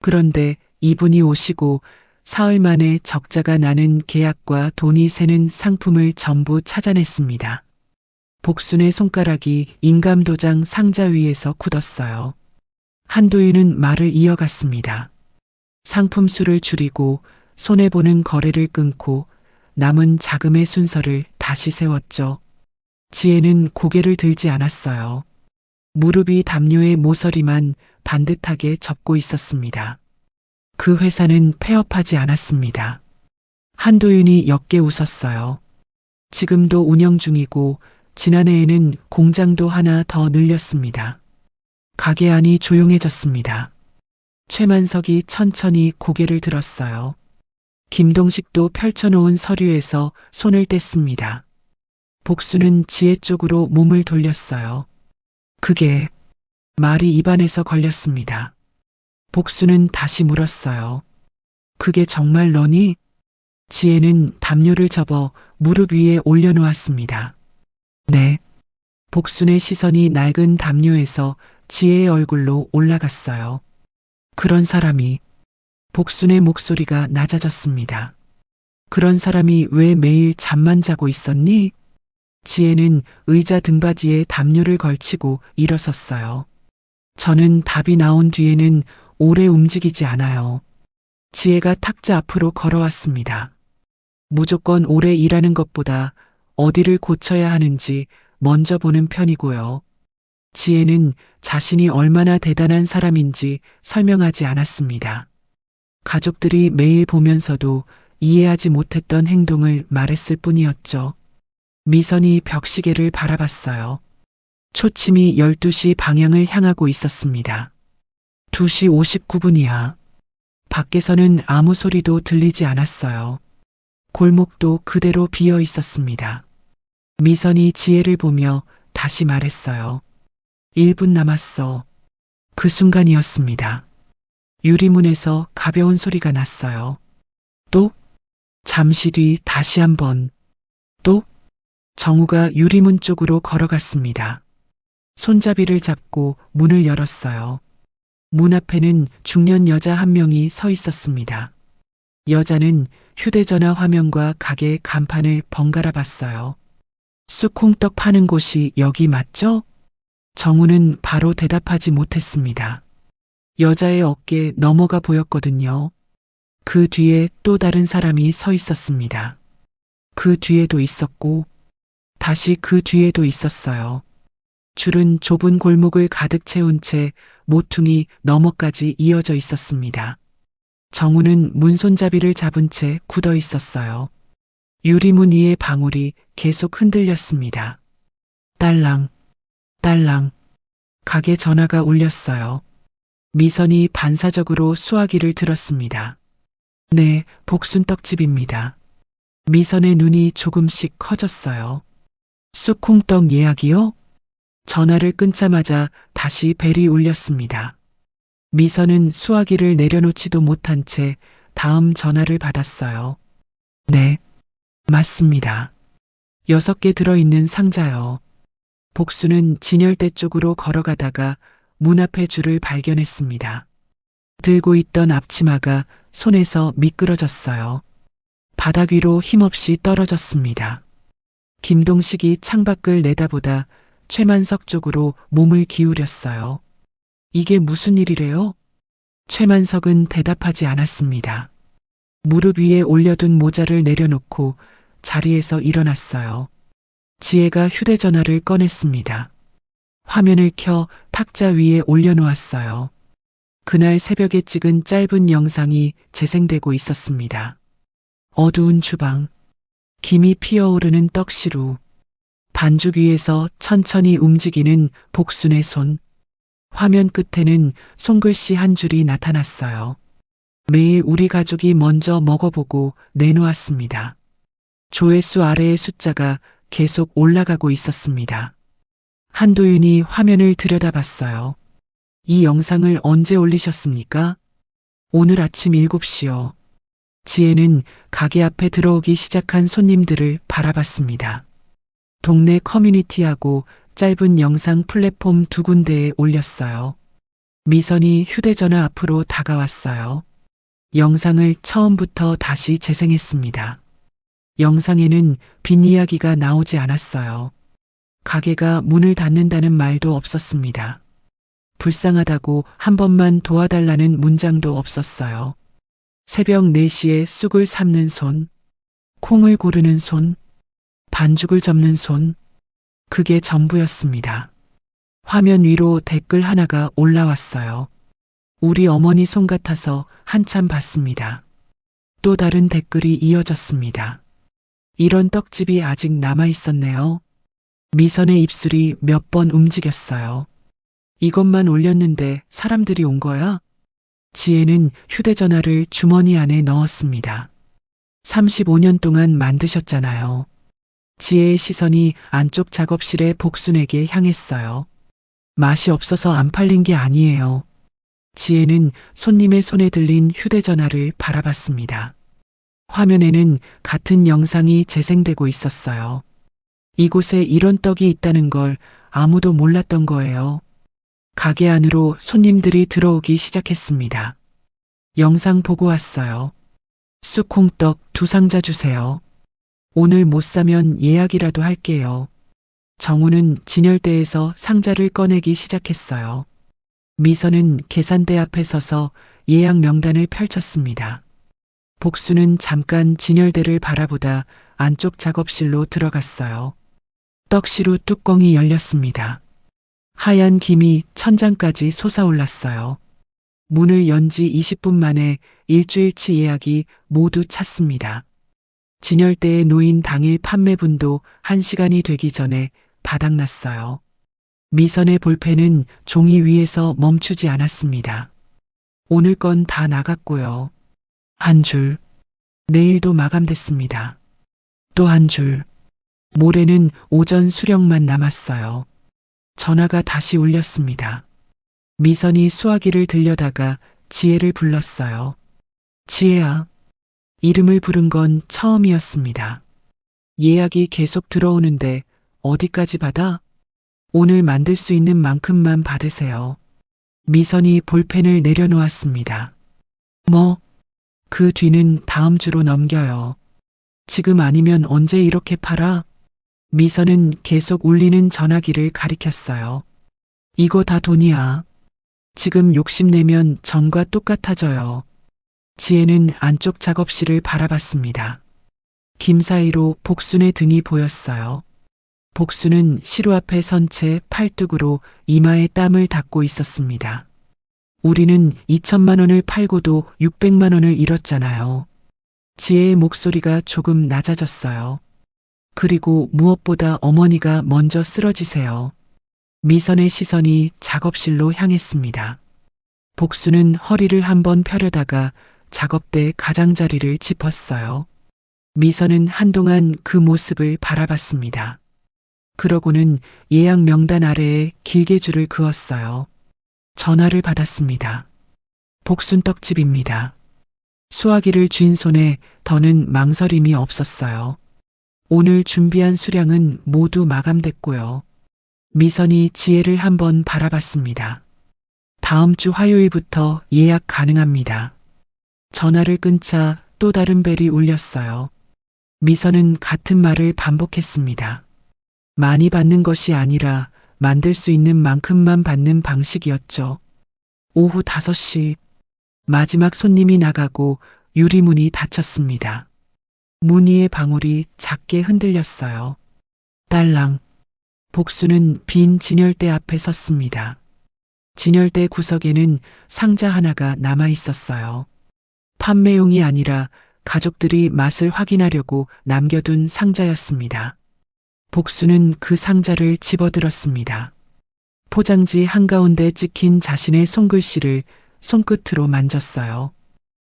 그런데 이분이 오시고 사흘 만에 적자가 나는 계약과 돈이 새는 상품을 전부 찾아냈습니다. 복순의 손가락이 인감도장 상자 위에서 굳었어요. 한도윤은 말을 이어갔습니다. 상품 수를 줄이고 손해보는 거래를 끊고 남은 자금의 순서를 다시 세웠죠. 지혜는 고개를 들지 않았어요. 무릎이 담요의 모서리만 반듯하게 접고 있었습니다. 그 회사는 폐업하지 않았습니다. 한도윤이 옅게 웃었어요. 지금도 운영 중이고 지난해에는 공장도 하나 더 늘렸습니다. 가게 안이 조용해졌습니다. 최만석이 천천히 고개를 들었어요. 김동식도 펼쳐놓은 서류에서 손을 뗐습니다. 복수는 지혜 쪽으로 몸을 돌렸어요. 그게 말이 입안에서 걸렸습니다. 복수는 다시 물었어요. 그게 정말 너니? 지혜는 담요를 접어 무릎 위에 올려놓았습니다. 네. 복순의 시선이 낡은 담요에서 지혜의 얼굴로 올라갔어요. 그런 사람이, 복순의 목소리가 낮아졌습니다. 그런 사람이 왜 매일 잠만 자고 있었니? 지혜는 의자 등받이에 담요를 걸치고 일어섰어요. 저는 답이 나온 뒤에는 오래 움직이지 않아요. 지혜가 탁자 앞으로 걸어왔습니다. 무조건 오래 일하는 것보다 어디를 고쳐야 하는지 먼저 보는 편이고요. 지혜는 자신이 얼마나 대단한 사람인지 설명하지 않았습니다. 가족들이 매일 보면서도 이해하지 못했던 행동을 말했을 뿐이었죠. 미선이 벽시계를 바라봤어요. 초침이 12시 방향을 향하고 있었습니다. 2시 59분이야. 밖에서는 아무 소리도 들리지 않았어요. 골목도 그대로 비어 있었습니다. 미선이 지혜를 보며 다시 말했어요. 1분 남았어. 그 순간이었습니다. 유리문에서 가벼운 소리가 났어요. 또? 잠시 뒤 다시 한번. 또? 정우가 유리문 쪽으로 걸어갔습니다. 손잡이를 잡고 문을 열었어요. 문 앞에는 중년 여자 한 명이 서 있었습니다. 여자는 휴대전화 화면과 가게 간판을 번갈아 봤어요. 쑥콩떡 파는 곳이 여기 맞죠? 정우는 바로 대답하지 못했습니다. 여자의 어깨에 넘어가 보였거든요. 그 뒤에 또 다른 사람이 서 있었습니다. 그 뒤에도 있었고, 다시 그 뒤에도 있었어요. 줄은 좁은 골목을 가득 채운 채 모퉁이 너머까지 이어져 있었습니다. 정우는 문손잡이를 잡은 채 굳어 있었어요. 유리문 위의 방울이 계속 흔들렸습니다. 딸랑, 딸랑. 가게 전화가 울렸어요. 미선이 반사적으로 수화기를 들었습니다. 네, 복순떡집입니다. 미선의 눈이 조금씩 커졌어요. 쑥콩떡 예약이요? 전화를 끊자마자 다시 벨이 울렸습니다. 미선은 수화기를 내려놓지도 못한 채 다음 전화를 받았어요. 네, 맞습니다. 6개 들어있는 상자요. 복수는 진열대 쪽으로 걸어가다가 문 앞에 줄을 발견했습니다. 들고 있던 앞치마가 손에서 미끄러졌어요. 바닥 위로 힘없이 떨어졌습니다. 김동식이 창밖을 내다보다 최만석 쪽으로 몸을 기울였어요. 이게 무슨 일이래요? 최만석은 대답하지 않았습니다. 무릎 위에 올려둔 모자를 내려놓고 자리에서 일어났어요. 지혜가 휴대전화를 꺼냈습니다. 화면을 켜 탁자 위에 올려놓았어요. 그날 새벽에 찍은 짧은 영상이 재생되고 있었습니다. 어두운 주방, 김이 피어오르는 떡시루, 반죽 위에서 천천히 움직이는 복순의 손, 화면 끝에는 손글씨 한 줄이 나타났어요. 매일 우리 가족이 먼저 먹어보고 내놓았습니다. 조회수 아래의 숫자가 계속 올라가고 있었습니다. 한도윤이 화면을 들여다봤어요. 이 영상을 언제 올리셨습니까? 오늘 아침 7시요. 지혜는 가게 앞에 들어오기 시작한 손님들을 바라봤습니다. 동네 커뮤니티하고 짧은 영상 플랫폼 2군데에 올렸어요. 미선이 휴대전화 앞으로 다가왔어요. 영상을 처음부터 다시 재생했습니다. 영상에는 빈이야기가 나오지 않았어요. 가게가 문을 닫는다는 말도 없었습니다. 불쌍하다고 한 번만 도와달라는 문장도 없었어요. 새벽 4시에 쑥을 삶는 손, 콩을 고르는 손, 반죽을 접는 손, 그게 전부였습니다. 화면 위로 댓글 하나가 올라왔어요. 우리 어머니 손 같아서 한참 봤습니다. 또 다른 댓글이 이어졌습니다. 이런 떡집이 아직 남아 있었네요. 미선의 입술이 몇 번 움직였어요. 이것만 올렸는데 사람들이 온 거야? 지혜는 휴대전화를 주머니 안에 넣었습니다. 35년 동안 만드셨잖아요. 지혜의 시선이 안쪽 작업실의 복순에게 향했어요. 맛이 없어서 안 팔린 게 아니에요. 지혜는 손님의 손에 들린 휴대전화를 바라봤습니다. 화면에는 같은 영상이 재생되고 있었어요. 이곳에 이런 떡이 있다는 걸 아무도 몰랐던 거예요. 가게 안으로 손님들이 들어오기 시작했습니다. 영상 보고 왔어요. 쑥콩떡 2상자 주세요. 오늘 못 사면 예약이라도 할게요. 정우는 진열대에서 상자를 꺼내기 시작했어요. 미선은 계산대 앞에 서서 예약 명단을 펼쳤습니다. 복수는 잠깐 진열대를 바라보다 안쪽 작업실로 들어갔어요. 떡시루 뚜껑이 열렸습니다. 하얀 김이 천장까지 솟아올랐어요. 문을 연 지 20분 만에 일주일치 예약이 모두 찼습니다. 진열대에 놓인 당일 판매분도 1시간이 되기 전에 바닥났어요. 미선의 볼펜은 종이 위에서 멈추지 않았습니다. 오늘 건 다 나갔고요. 한 줄. 내일도 마감됐습니다. 또 한 줄. 모레는 오전 수령만 남았어요. 전화가 다시 울렸습니다. 미선이 수화기를 들여다가 지혜를 불렀어요. 지혜야. 이름을 부른 건 처음이었습니다. 예약이 계속 들어오는데 어디까지 받아? 오늘 만들 수 있는 만큼만 받으세요. 미선이 볼펜을 내려놓았습니다. 뭐? 그 뒤는 다음 주로 넘겨요. 지금 아니면 언제 이렇게 팔아? 미선은 계속 울리는 전화기를 가리켰어요. 이거 다 돈이야. 지금 욕심내면 전과 똑같아져요. 지혜는 안쪽 작업실을 바라봤습니다. 김 사이로 복순의 등이 보였어요. 복순은 시루 앞에 선 채 팔뚝으로 이마에 땀을 닦고 있었습니다. 우리는 2천만 원을 팔고도 600만 원을 잃었잖아요. 지혜의 목소리가 조금 낮아졌어요. 그리고 무엇보다 어머니가 먼저 쓰러지세요. 미선의 시선이 작업실로 향했습니다. 복수는 허리를 한번 펴려다가 작업대 가장자리를 짚었어요. 미선은 한동안 그 모습을 바라봤습니다. 그러고는 예약 명단 아래에 길게 줄을 그었어요. 전화를 받았습니다. 복순떡집입니다. 수화기를 쥔 손에 더는 망설임이 없었어요. 오늘 준비한 수량은 모두 마감됐고요. 미선이 지혜를 한번 바라봤습니다. 다음 주 화요일부터 예약 가능합니다. 전화를 끊자 또 다른 벨이 울렸어요. 미선은 같은 말을 반복했습니다. 많이 받는 것이 아니라 만들 수 있는 만큼만 받는 방식이었죠. 오후 5시 마지막 손님이 나가고 유리문이 닫혔습니다. 문 위의 방울이 작게 흔들렸어요. 딸랑. 복수는 빈 진열대 앞에 섰습니다. 진열대 구석에는 상자 하나가 남아 있었어요. 판매용이 아니라 가족들이 맛을 확인하려고 남겨둔 상자였습니다. 복수는 그 상자를 집어들었습니다. 포장지 한가운데 찍힌 자신의 손글씨를 손끝으로 만졌어요.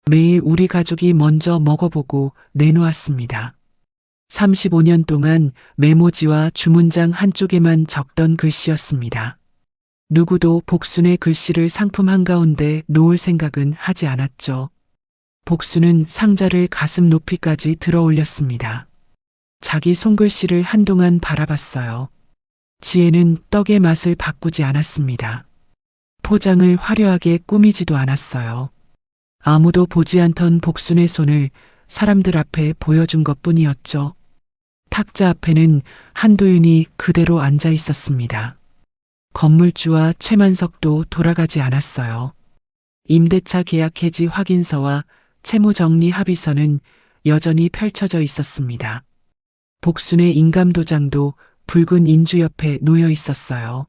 매일 우리 가족이 먼저 먹어보고 내놓았습니다. 35년 동안 메모지와 주문장 한쪽에만 적던 글씨였습니다. 누구도 복순의 글씨를 상품 한가운데 놓을 생각은 하지 않았죠. 복순은 상자를 가슴 높이까지 들어 올렸습니다. 자기 손글씨를 한동안 바라봤어요. 지혜는 떡의 맛을 바꾸지 않았습니다. 포장을 화려하게 꾸미지도 않았어요. 아무도 보지 않던 복순의 손을 사람들 앞에 보여준 것뿐이었죠. 탁자 앞에는 한도윤이 그대로 앉아 있었습니다. 건물주와 최만석도 돌아가지 않았어요. 임대차 계약 해지 확인서와 채무정리 합의서는 여전히 펼쳐져 있었습니다. 복순의 인감도장도 붉은 인주 옆에 놓여 있었어요.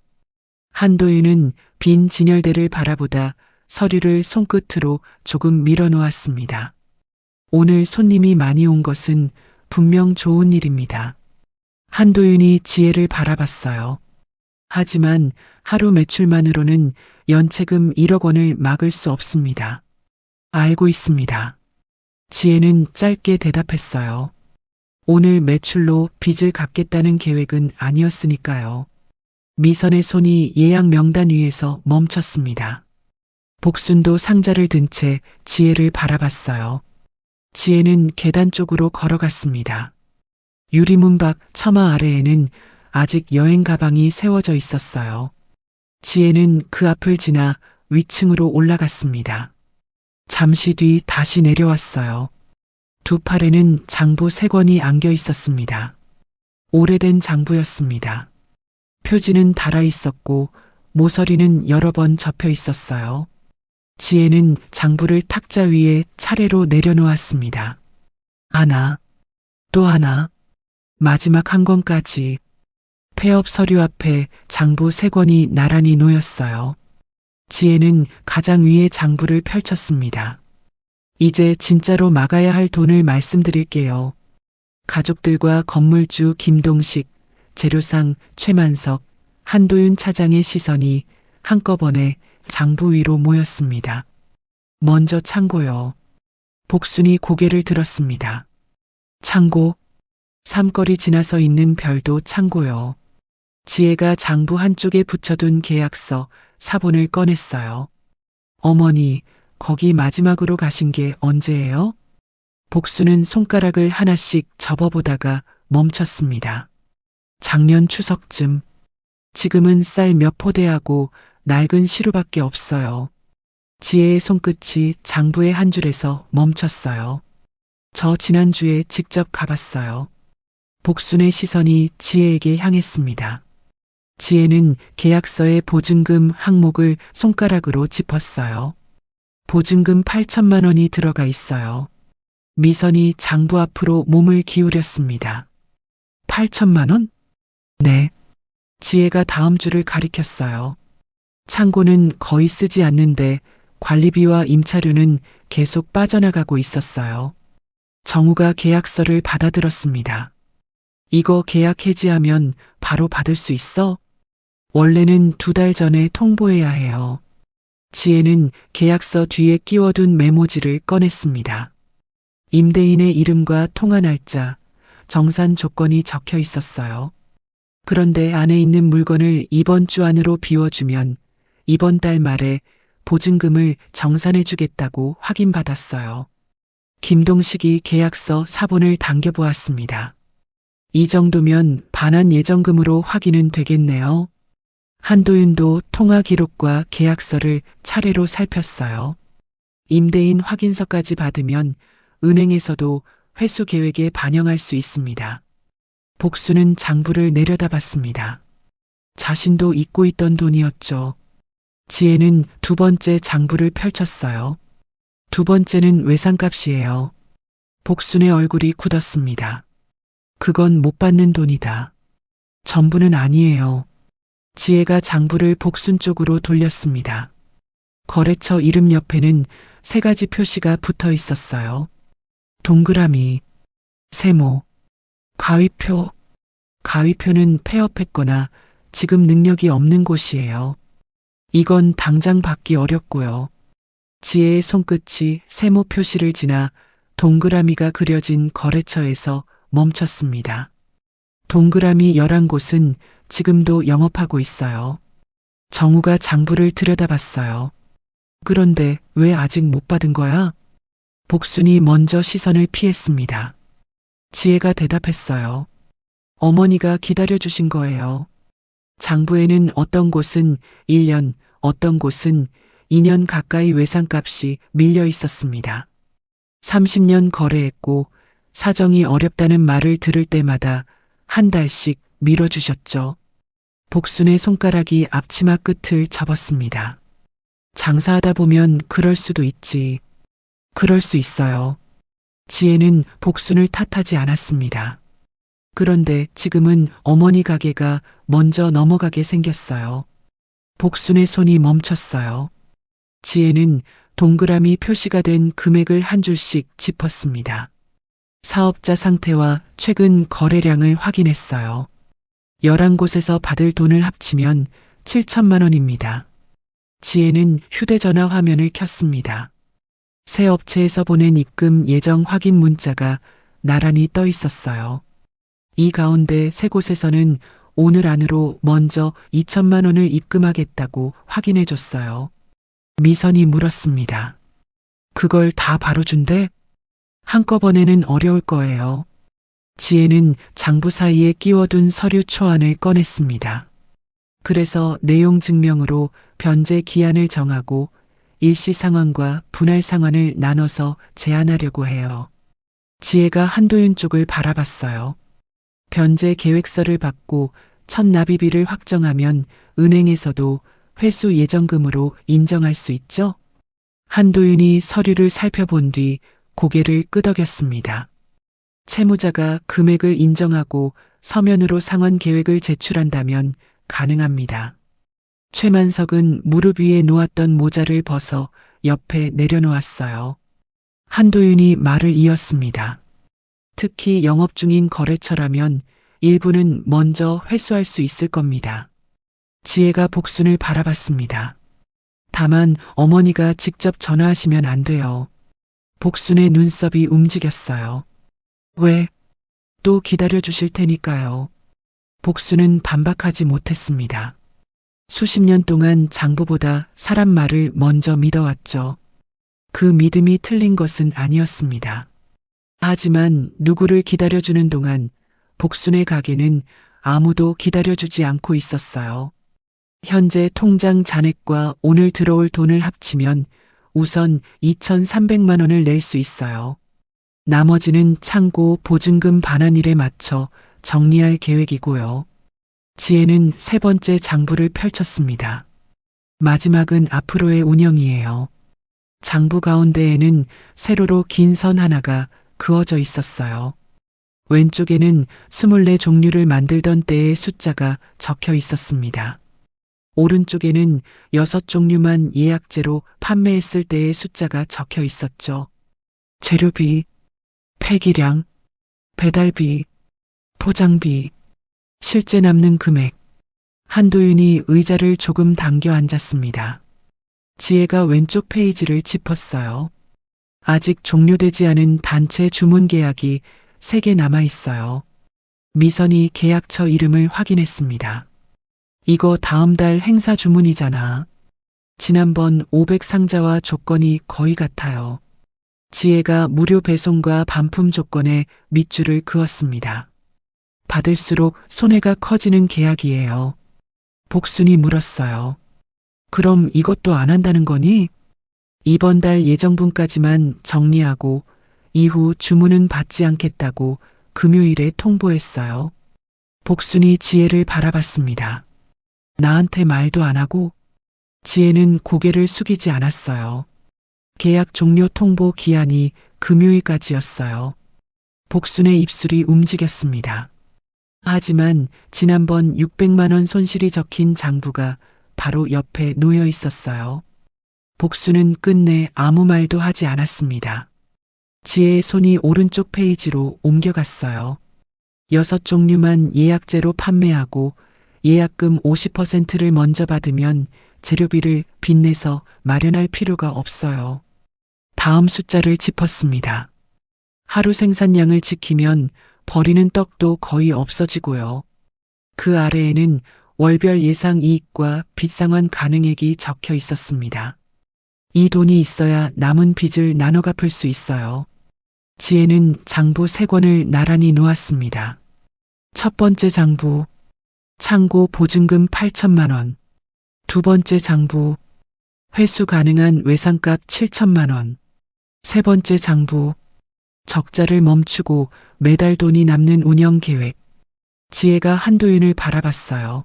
한도윤은 빈 진열대를 바라보다 서류를 손끝으로 조금 밀어놓았습니다. 오늘 손님이 많이 온 것은 분명 좋은 일입니다. 한도윤이 지혜를 바라봤어요. 하지만 하루 매출만으로는 연체금 1억 원을 막을 수 없습니다. 알고 있습니다. 지혜는 짧게 대답했어요. 오늘 매출로 빚을 갚겠다는 계획은 아니었으니까요. 미선의 손이 예약 명단 위에서 멈췄습니다. 복순도 상자를 든 채 지혜를 바라봤어요. 지혜는 계단 쪽으로 걸어갔습니다. 유리문 밖 처마 아래에는 아직 여행 가방이 세워져 있었어요. 지혜는 그 앞을 지나 위층으로 올라갔습니다. 잠시 뒤 다시 내려왔어요. 두 팔에는 장부 3권이 안겨 있었습니다. 오래된 장부였습니다. 표지는 달아 있었고 모서리는 여러 번 접혀 있었어요. 지혜는 장부를 탁자 위에 차례로 내려놓았습니다. 하나, 또 하나, 마지막 한 권까지. 폐업 서류 앞에 장부 3권이 나란히 놓였어요. 지혜는 가장 위에 장부를 펼쳤습니다. 이제 진짜로 막아야 할 돈을 말씀드릴게요. 가족들과 건물주 김동식, 재료상 최만석, 한도윤 차장의 시선이 한꺼번에 장부 위로 모였습니다. 먼저 창고요. 복순이 고개를 들었습니다. 창고, 삼거리 지나서 있는 별도 창고요. 지혜가 장부 한쪽에 붙여둔 계약서, 사본을 꺼냈어요. 어머니, 거기 마지막으로 가신 게 언제예요? 복수는 손가락을 하나씩 접어보다가 멈췄습니다. 작년 추석쯤. 지금은 쌀 몇 포대하고 낡은 시루밖에 없어요. 지혜의 손끝이 장부의 한 줄에서 멈췄어요. 저 지난주에 직접 가봤어요. 복순의 시선이 지혜에게 향했습니다. 지혜는 계약서의 보증금 항목을 손가락으로 짚었어요. 보증금 8천만 원이 들어가 있어요. 미선이 장부 앞으로 몸을 기울였습니다. 8천만 원? 네. 지혜가 다음 줄을 가리켰어요. 창고는 거의 쓰지 않는데 관리비와 임차료는 계속 빠져나가고 있었어요. 정우가 계약서를 받아들었습니다. 이거 계약 해지하면 바로 받을 수 있어? 원래는 2달 전에 통보해야 해요. 지혜는 계약서 뒤에 끼워둔 메모지를 꺼냈습니다. 임대인의 이름과 통화 날짜, 정산 조건이 적혀 있었어요. 그런데 안에 있는 물건을 이번 주 안으로 비워주면 이번 달 말에 보증금을 정산해주겠다고 확인받았어요. 김동식이 계약서 사본을 당겨보았습니다. 이 정도면 반환 예정금으로 확인은 되겠네요. 한도윤도 통화 기록과 계약서를 차례로 살폈어요. 임대인 확인서까지 받으면 은행에서도 회수 계획에 반영할 수 있습니다. 복수는 장부를 내려다봤습니다. 자신도 잊고 있던 돈이었죠. 지혜는 두 번째 장부를 펼쳤어요. 두 번째는 외상값이에요. 복순의 얼굴이 굳었습니다. 그건 못 받는 돈이다. 전부는 아니에요. 지혜가 장부를 복순 쪽으로 돌렸습니다. 거래처 이름 옆에는 세 가지 표시가 붙어 있었어요. 동그라미, 세모, 가위표. 가위표는 폐업했거나 지금 능력이 없는 곳이에요. 이건 당장 받기 어렵고요. 지혜의 손끝이 세모 표시를 지나 동그라미가 그려진 거래처에서 멈췄습니다. 동그라미 11곳은 지금도 영업하고 있어요. 정우가 장부를 들여다봤어요. 그런데 왜 아직 못 받은 거야? 복순이 먼저 시선을 피했습니다. 지혜가 대답했어요. 어머니가 기다려주신 거예요. 장부에는 어떤 곳은 1년, 어떤 곳은 2년 가까이 외상값이 밀려 있었습니다. 30년 거래했고 사정이 어렵다는 말을 들을 때마다 한 달씩 밀어주셨죠. 복순의 손가락이 앞치마 끝을 접었습니다. 장사하다 보면 그럴 수도 있지. 그럴 수 있어요. 지혜는 복순을 탓하지 않았습니다. 그런데 지금은 어머니 가게가 먼저 넘어가게 생겼어요. 복순의 손이 멈췄어요. 지혜는 동그라미 표시가 된 금액을 한 줄씩 짚었습니다. 사업자 상태와 최근 거래량을 확인했어요. 11곳에서 받을 돈을 합치면 7천만 원입니다. 지혜는 휴대전화 화면을 켰습니다. 새 업체에서 보낸 입금 예정 확인 문자가 나란히 떠 있었어요. 이 가운데 세 곳에서는 오늘 안으로 먼저 2천만 원을 입금하겠다고 확인해 줬어요. 미선이 물었습니다. 그걸 다 바로 준대? 한꺼번에는 어려울 거예요. 지혜는 장부 사이에 끼워둔 서류 초안을 꺼냈습니다. 그래서 내용 증명으로 변제 기한을 정하고 일시 상환과 분할 상환을 나눠서 제한하려고 해요. 지혜가 한도윤 쪽을 바라봤어요. 변제 계획서를 받고 첫 납입일을 확정하면 은행에서도 회수 예정금으로 인정할 수 있죠? 한도윤이 서류를 살펴본 뒤 고개를 끄덕였습니다. 채무자가 금액을 인정하고 서면으로 상환 계획을 제출한다면 가능합니다. 최만석은 무릎 위에 놓았던 모자를 벗어 옆에 내려놓았어요. 한도윤이 말을 이었습니다. 특히 영업 중인 거래처라면 일부는 먼저 회수할 수 있을 겁니다. 지혜가 복순을 바라봤습니다. 다만 어머니가 직접 전화하시면 안 돼요. 복순의 눈썹이 움직였어요. 왜? 또 기다려 주실 테니까요. 복순은 반박하지 못했습니다. 수십 년 동안 장부보다 사람 말을 먼저 믿어왔죠. 그 믿음이 틀린 것은 아니었습니다. 하지만 누구를 기다려주는 동안 복순의 가게는 아무도 기다려주지 않고 있었어요. 현재 통장 잔액과 오늘 들어올 돈을 합치면 우선 2,300만 원을 낼 수 있어요. 나머지는 창고 보증금 반환일에 맞춰 정리할 계획이고요. 지혜는 세 번째 장부를 펼쳤습니다. 마지막은 앞으로의 운영이에요. 장부 가운데에는 세로로 긴 선 하나가 그어져 있었어요. 왼쪽에는 24종류를 만들던 때의 숫자가 적혀 있었습니다. 오른쪽에는 6종류만 예약제로 판매했을 때의 숫자가 적혀 있었죠. 재료비, 폐기량, 배달비, 포장비, 실제 남는 금액. 한도윤이 의자를 조금 당겨 앉았습니다. 지혜가 왼쪽 페이지를 짚었어요. 아직 종료되지 않은 단체 주문 계약이 3개 남아 있어요. 미선이 계약처 이름을 확인했습니다. 이거 다음 달 행사 주문이잖아. 지난번 500상자와 조건이 거의 같아요. 지혜가 무료 배송과 반품 조건에 밑줄을 그었습니다. 받을수록 손해가 커지는 계약이에요. 복순이 물었어요. 그럼 이것도 안 한다는 거니? 이번 달 예정분까지만 정리하고 이후 주문은 받지 않겠다고 금요일에 통보했어요. 복순이 지혜를 바라봤습니다. 나한테 말도 안 하고? 지혜는 고개를 숙이지 않았어요. 계약 종료 통보 기한이 금요일까지였어요. 복순의 입술이 움직였습니다. 하지만 지난번 600만 원 손실이 적힌 장부가 바로 옆에 놓여 있었어요. 복순은 끝내 아무 말도 하지 않았습니다. 지혜의 손이 오른쪽 페이지로 옮겨갔어요. 6종류만 예약제로 판매하고 예약금 50%를 먼저 받으면 재료비를 빚내서 마련할 필요가 없어요. 다음 숫자를 짚었습니다. 하루 생산량을 지키면 버리는 떡도 거의 없어지고요. 그 아래에는 월별 예상 이익과 빚 상환 가능액이 적혀 있었습니다. 이 돈이 있어야 남은 빚을 나눠 갚을 수 있어요. 지혜는 장부 3권을 나란히 놓았습니다. 첫 번째 장부, 창고 보증금 8천만 원. 두 번째 장부, 회수 가능한 외상값 7천만 원. 세 번째 장부, 적자를 멈추고 매달 돈이 남는 운영 계획. 지혜가 한도윤을 바라봤어요.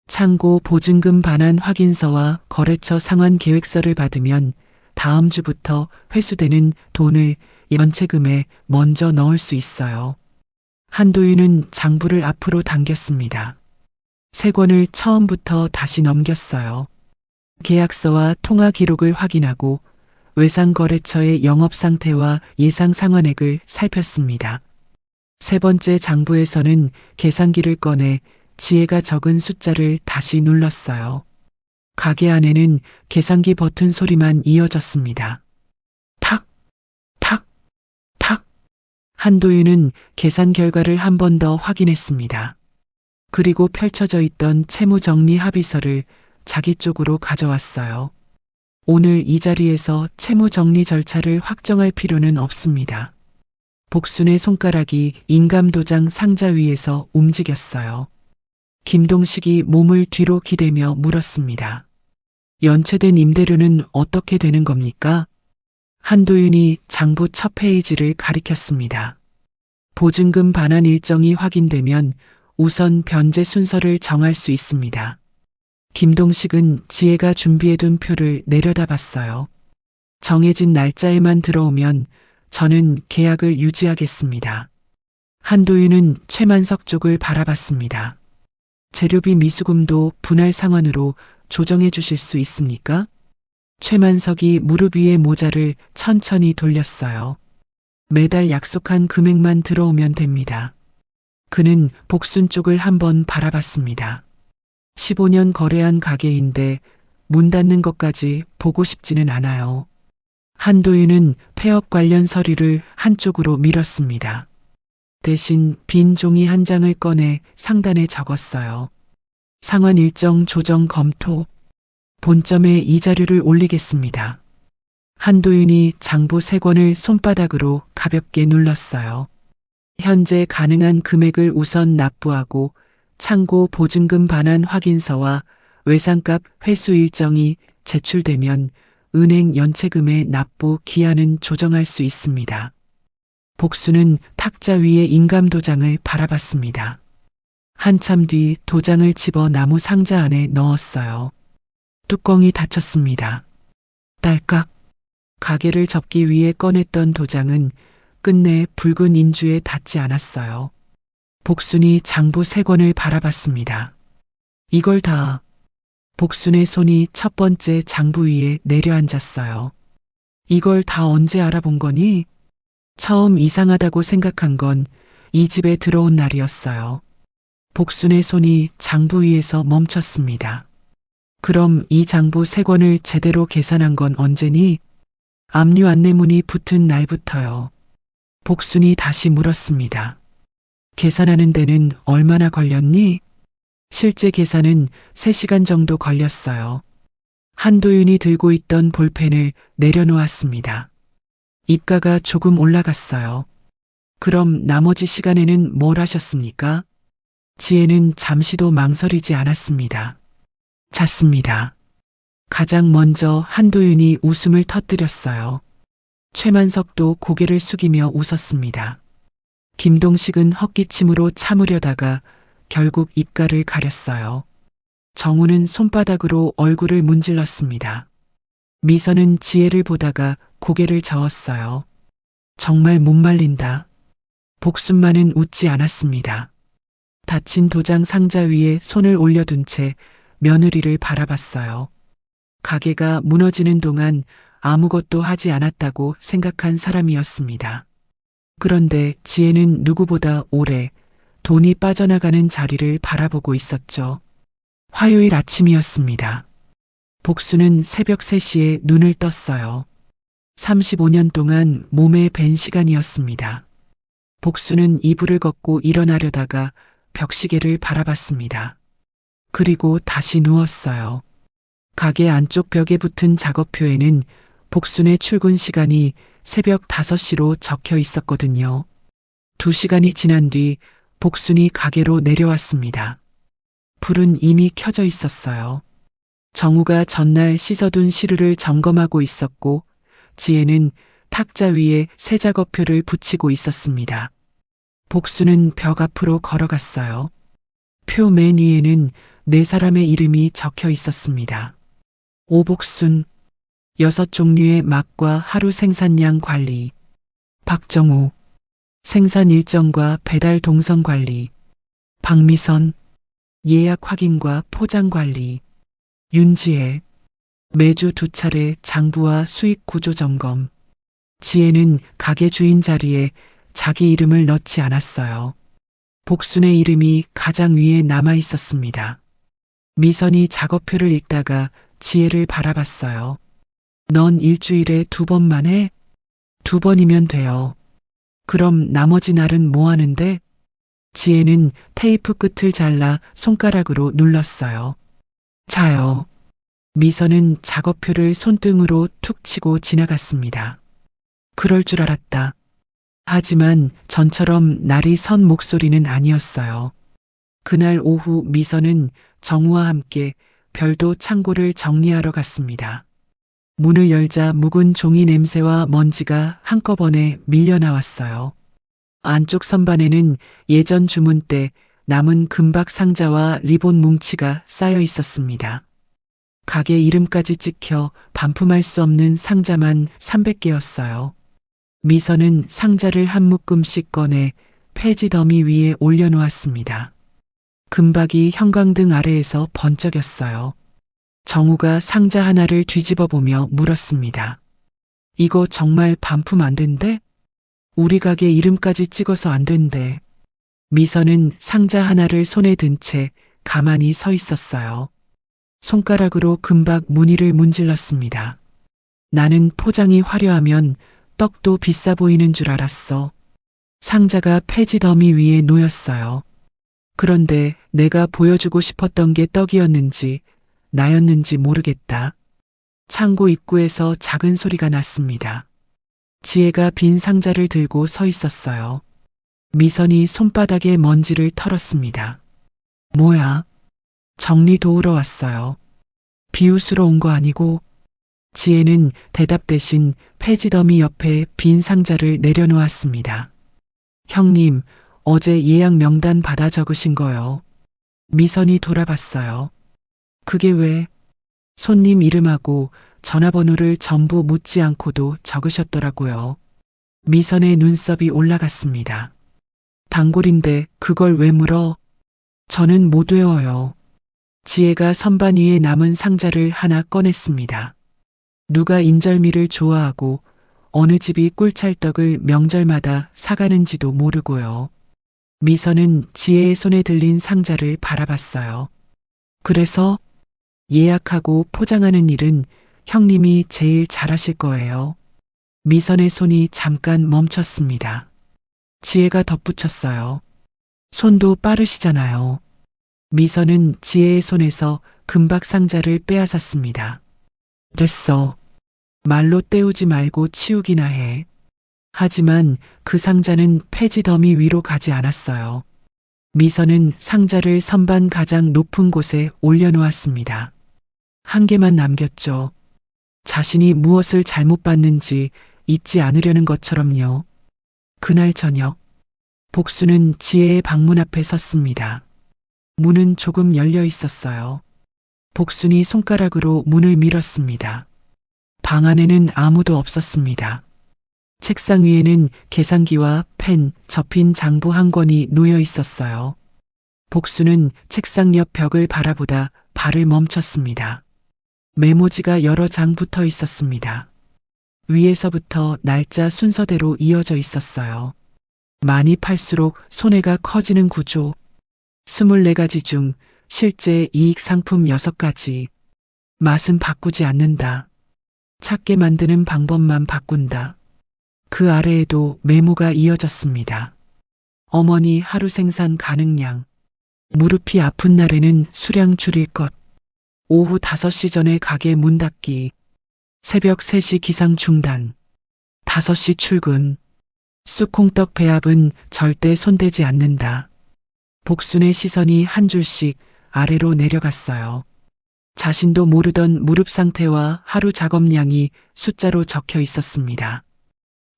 창고 보증금 반환 확인서와 거래처 상환 계획서를 받으면 다음 주부터 회수되는 돈을 연체금에 먼저 넣을 수 있어요. 한도윤은 장부를 앞으로 당겼습니다. 3권을 처음부터 다시 넘겼어요. 계약서와 통화 기록을 확인하고 외상거래처의 영업 상태와 예상 상환액을 살폈습니다. 세 번째 장부에서는 계산기를 꺼내 지혜가 적은 숫자를 다시 눌렀어요. 가게 안에는 계산기 버튼 소리만 이어졌습니다. 탁, 탁, 탁. 한도윤은 계산 결과를 한 번 더 확인했습니다. 그리고 펼쳐져 있던 채무정리 합의서를 자기 쪽으로 가져왔어요. 오늘 이 자리에서 채무정리 절차를 확정할 필요는 없습니다. 복순의 손가락이 인감도장 상자 위에서 움직였어요. 김동식이 몸을 뒤로 기대며 물었습니다. 연체된 임대료는 어떻게 되는 겁니까? 한도윤이 장부 첫 페이지를 가리켰습니다. 보증금 반환 일정이 확인되면 우선 변제 순서를 정할 수 있습니다. 김동식은 지혜가 준비해둔 표를 내려다봤어요. 정해진 날짜에만 들어오면 저는 계약을 유지하겠습니다. 한도윤은 최만석 쪽을 바라봤습니다. 재료비 미수금도 분할 상환으로 조정해 주실 수 있습니까? 최만석이 무릎 위에 모자를 천천히 돌렸어요. 매달 약속한 금액만 들어오면 됩니다. 그는 복순 쪽을 한번 바라봤습니다. 15년 거래한 가게인데 문 닫는 것까지 보고 싶지는 않아요. 한도윤은 폐업 관련 서류를 한쪽으로 밀었습니다. 대신 빈 종이 한 장을 꺼내 상단에 적었어요. 상환 일정 조정 검토. 본점에 이 자료를 올리겠습니다. 한도윤이 장부 3권을 손바닥으로 가볍게 눌렀어요. 현재 가능한 금액을 우선 납부하고 창고 보증금 반환 확인서와 외상값 회수 일정이 제출되면 은행 연체금의 납부 기한은 조정할 수 있습니다. 복수는 탁자 위에 인감도장을 바라봤습니다. 한참 뒤 도장을 집어 나무 상자 안에 넣었어요. 뚜껑이 닫혔습니다. 딸깍. 가게를 접기 위해 꺼냈던 도장은 끝내 붉은 인주에 닿지 않았어요. 복순이 장부 3권을 바라봤습니다. 이걸 다. 복순의 손이 첫 번째 장부 위에 내려앉았어요. 이걸 다 언제 알아본 거니? 처음 이상하다고 생각한 건 이 집에 들어온 날이었어요. 복순의 손이 장부 위에서 멈췄습니다. 그럼 이 장부 3권을 제대로 계산한 건 언제니? 압류 안내문이 붙은 날부터요. 복순이 다시 물었습니다. 계산하는 데는 얼마나 걸렸니? 실제 계산은 3시간 정도 걸렸어요. 한도윤이 들고 있던 볼펜을 내려놓았습니다. 입가가 조금 올라갔어요. 그럼 나머지 시간에는 뭘 하셨습니까? 지혜는 잠시도 망설이지 않았습니다. 잤습니다. 가장 먼저 한도윤이 웃음을 터뜨렸어요. 최만석도 고개를 숙이며 웃었습니다. 김동식은 헛기침으로 참으려다가 결국 입가를 가렸어요. 정우는 손바닥으로 얼굴을 문질렀습니다. 미선은 지혜를 보다가 고개를 저었어요. 정말 못 말린다. 복순만은 웃지 않았습니다. 닫힌 도장 상자 위에 손을 올려둔 채 며느리를 바라봤어요. 가게가 무너지는 동안 아무것도 하지 않았다고 생각한 사람이었습니다. 그런데 지혜는 누구보다 오래 돈이 빠져나가는 자리를 바라보고 있었죠. 화요일 아침이었습니다. 복수는 새벽 3시에 눈을 떴어요. 35년 동안 몸에 밴 시간이었습니다. 복수는 이불을 걷고 일어나려다가 벽시계를 바라봤습니다. 그리고 다시 누웠어요. 가게 안쪽 벽에 붙은 작업표에는 복순의 출근 시간이 새벽 5시로 적혀 있었거든요. 2시간이 지난 뒤 복순이 가게로 내려왔습니다. 불은 이미 켜져 있었어요. 정우가 전날 씻어둔 시루를 점검하고 있었고 지혜는 탁자 위에 새 작업표를 붙이고 있었습니다. 복수는 벽 앞으로 걸어갔어요. 표 맨 위에는 4사람의 이름이 적혀 있었습니다. 오복순, 6종류의 막과 하루 생산량 관리, 박정우, 생산 일정과 배달 동선 관리, 박미선, 예약 확인과 포장 관리, 윤지혜, 매주 2차례 장부와 수익 구조 점검. 지혜는 가게 주인 자리에 자기 이름을 넣지 않았어요. 복순의 이름이 가장 위에 남아 있었습니다. 미선이 작업표를 읽다가 지혜를 바라봤어요. 넌 일주일에 2번만 해? 2번이면 돼요. 그럼 나머지 날은 뭐 하는데? 지혜는 테이프 끝을 잘라 손가락으로 눌렀어요. 자요. 미선은 작업표를 손등으로 툭 치고 지나갔습니다. 그럴 줄 알았다. 하지만 전처럼 날이 선 목소리는 아니었어요. 그날 오후 미선은 정우와 함께 별도 창고를 정리하러 갔습니다. 문을 열자 묵은 종이 냄새와 먼지가 한꺼번에 밀려 나왔어요. 안쪽 선반에는 예전 주문 때 남은 금박 상자와 리본 뭉치가 쌓여 있었습니다. 가게 이름까지 찍혀 반품할 수 없는 상자만 300개였어요. 미선은 상자를 한 묶음씩 꺼내 폐지 더미 위에 올려놓았습니다. 금박이 형광등 아래에서 번쩍였어요. 정우가 상자 하나를 뒤집어 보며 물었습니다. 이거 정말 반품 안 된대? 우리 가게 이름까지 찍어서 안 된대. 미선은 상자 하나를 손에 든 채 가만히 서 있었어요. 손가락으로 금박 무늬를 문질렀습니다. 나는 포장이 화려하면 떡도 비싸 보이는 줄 알았어. 상자가 폐지 더미 위에 놓였어요. 그런데 내가 보여주고 싶었던 게 떡이었는지 나였는지 모르겠다. 창고 입구에서 작은 소리가 났습니다. 지혜가 빈 상자를 들고 서 있었어요. 미선이 손바닥에 먼지를 털었습니다. 뭐야? 정리 도우러 왔어요. 비웃으러 온 거 아니고? 지혜는 대답 대신 폐지 더미 옆에 빈 상자를 내려놓았습니다. 형님, 어제 예약 명단 받아 적으신 거요. 미선이 돌아봤어요. 그게 왜? 손님 이름하고 전화번호를 전부 묻지 않고도 적으셨더라고요. 미선의 눈썹이 올라갔습니다. 단골인데 그걸 왜 물어? 저는 못 외워요. 지혜가 선반 위에 남은 상자를 하나 꺼냈습니다. 누가 인절미를 좋아하고 어느 집이 꿀찰떡을 명절마다 사가는지도 모르고요. 미선은 지혜의 손에 들린 상자를 바라봤어요. 그래서 예약하고 포장하는 일은 형님이 제일 잘하실 거예요. 미선의 손이 잠깐 멈췄습니다. 지혜가 덧붙였어요. 손도 빠르시잖아요. 미선은 지혜의 손에서 금박 상자를 빼앗았습니다. 됐어. 말로 때우지 말고 치우기나 해. 하지만 그 상자는 폐지 더미 위로 가지 않았어요. 미선은 상자를 선반 가장 높은 곳에 올려놓았습니다. 한 개만 남겼죠. 자신이 무엇을 잘못 봤는지 잊지 않으려는 것처럼요. 그날 저녁, 복수는 지혜의 방문 앞에 섰습니다. 문은 조금 열려 있었어요. 복순이 손가락으로 문을 밀었습니다. 방 안에는 아무도 없었습니다. 책상 위에는 계산기와 펜, 접힌 장부 한 권이 놓여 있었어요. 복수는 책상 옆 벽을 바라보다 발을 멈췄습니다. 메모지가 여러 장 붙어 있었습니다. 위에서부터 날짜 순서대로 이어져 있었어요. 많이 팔수록 손해가 커지는 구조. 24가지 중 실제 이익 상품 6가지. 맛은 바꾸지 않는다. 찾게 만드는 방법만 바꾼다. 그 아래에도 메모가 이어졌습니다. 어머니 하루 생산 가능량. 무릎이 아픈 날에는 수량 줄일 것. 오후 5시 전에 가게 문 닫기. 새벽 3시 기상 중단. 5시 출근. 쑥콩떡 배합은 절대 손대지 않는다. 복순의 시선이 한 줄씩 아래로 내려갔어요. 자신도 모르던 무릎 상태와 하루 작업량이 숫자로 적혀 있었습니다.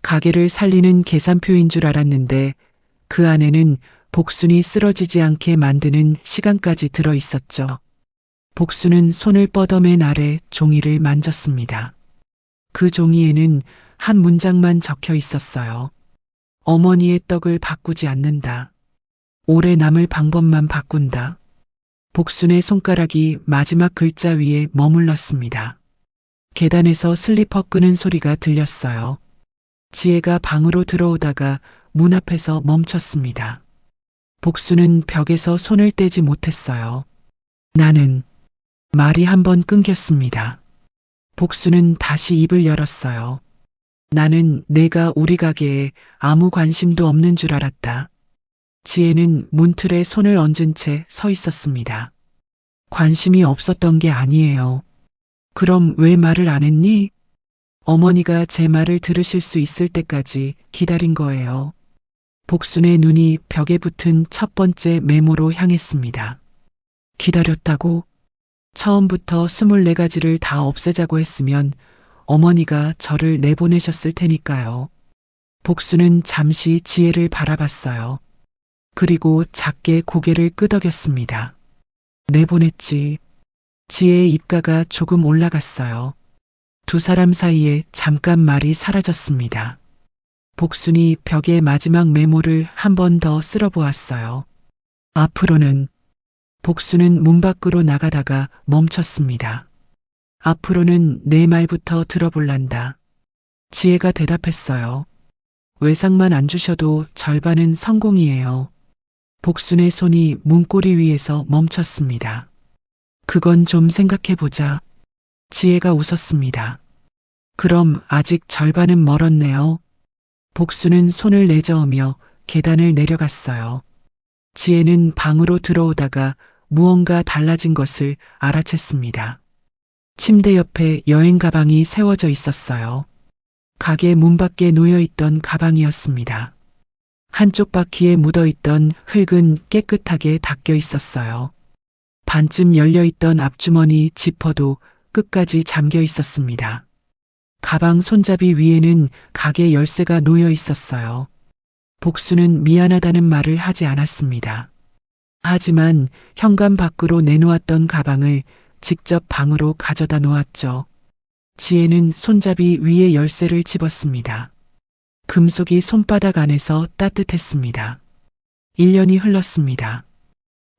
가게를 살리는 계산표인 줄 알았는데 그 안에는 복순이 쓰러지지 않게 만드는 시간까지 들어 있었죠. 복순은 손을 뻗어맨 아래 종이를 만졌습니다. 그 종이에는 한 문장만 적혀 있었어요. 어머니의 떡을 바꾸지 않는다. 오래 남을 방법만 바꾼다. 복순의 손가락이 마지막 글자 위에 머물렀습니다. 계단에서 슬리퍼 끄는 소리가 들렸어요. 지혜가 방으로 들어오다가 문 앞에서 멈췄습니다. 복순은 벽에서 손을 떼지 못했어요. 나는 말이 한 번 끊겼습니다. 복순은 다시 입을 열었어요. 나는 내가 우리 가게에 아무 관심도 없는 줄 알았다. 지혜는 문틀에 손을 얹은 채 서 있었습니다. 관심이 없었던 게 아니에요. 그럼 왜 말을 안 했니? 어머니가 제 말을 들으실 수 있을 때까지 기다린 거예요. 복순의 눈이 벽에 붙은 첫 번째 메모로 향했습니다. 기다렸다고? 처음부터 24가지를 다 없애자고 했으면 어머니가 저를 내보내셨을 테니까요. 복순은 잠시 지혜를 바라봤어요. 그리고 작게 고개를 끄덕였습니다. 내보냈지. 지혜의 입가가 조금 올라갔어요. 두 사람 사이에 잠깐 말이 사라졌습니다. 복순이 벽에 마지막 메모를 한 번 더 쓸어보았어요. 앞으로는. 복순은 문 밖으로 나가다가 멈췄습니다. 앞으로는 내 말부터 들어볼란다. 지혜가 대답했어요. 외상만 안 주셔도 절반은 성공이에요. 복순의 손이 문고리 위에서 멈췄습니다. 그건 좀 생각해보자. 지혜가 웃었습니다. 그럼 아직 절반은 멀었네요. 복순은 손을 내저으며 계단을 내려갔어요. 지혜는 방으로 들어오다가 무언가 달라진 것을 알아챘습니다. 침대 옆에 여행 가방이 세워져 있었어요. 가게 문 밖에 놓여있던 가방이었습니다. 한쪽 바퀴에 묻어있던 흙은 깨끗하게 닦여 있었어요. 반쯤 열려있던 앞주머니 지퍼도 끝까지 잠겨 있었습니다. 가방 손잡이 위에는 가게 열쇠가 놓여 있었어요. 복수는 미안하다는 말을 하지 않았습니다. 하지만 현관 밖으로 내놓았던 가방을 직접 방으로 가져다 놓았죠. 지혜는 손잡이 위에 열쇠를 집었습니다. 금속이 손바닥 안에서 따뜻했습니다. 1년이 흘렀습니다.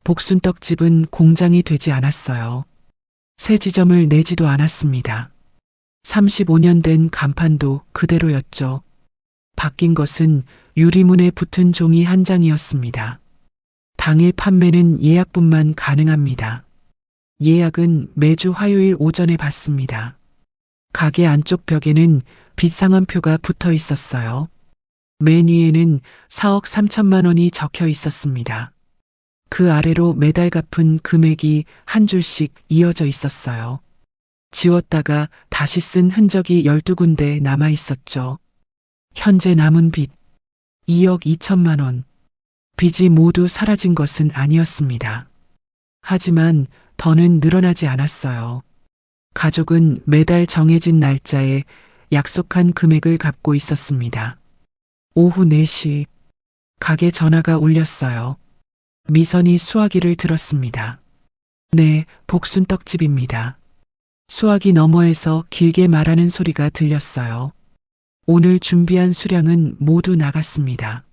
복순떡집은 공장이 되지 않았어요. 새 지점을 내지도 않았습니다. 35년 된 간판도 그대로였죠. 바뀐 것은 유리문에 붙은 종이 한 장이었습니다. 당일 판매는 예약분만 가능합니다. 예약은 매주 화요일 오전에 받습니다. 가게 안쪽 벽에는 빚상환표가 붙어 있었어요. 맨 위에는 4억 3천만 원이 적혀 있었습니다. 그 아래로 매달 갚은 금액이 한 줄씩 이어져 있었어요. 지웠다가 다시 쓴 흔적이 12군데 남아 있었죠. 현재 남은 빚 2억 2천만 원. 빚이 모두 사라진 것은 아니었습니다. 하지만 더는 늘어나지 않았어요. 가족은 매달 정해진 날짜에 약속한 금액을 갚고 있었습니다. 오후 4시 가게 전화가 울렸어요. 미선이 수화기를 들었습니다. 네, 복순떡집입니다. 수화기 너머에서 길게 말하는 소리가 들렸어요. 오늘 준비한 수량은 모두 나갔습니다.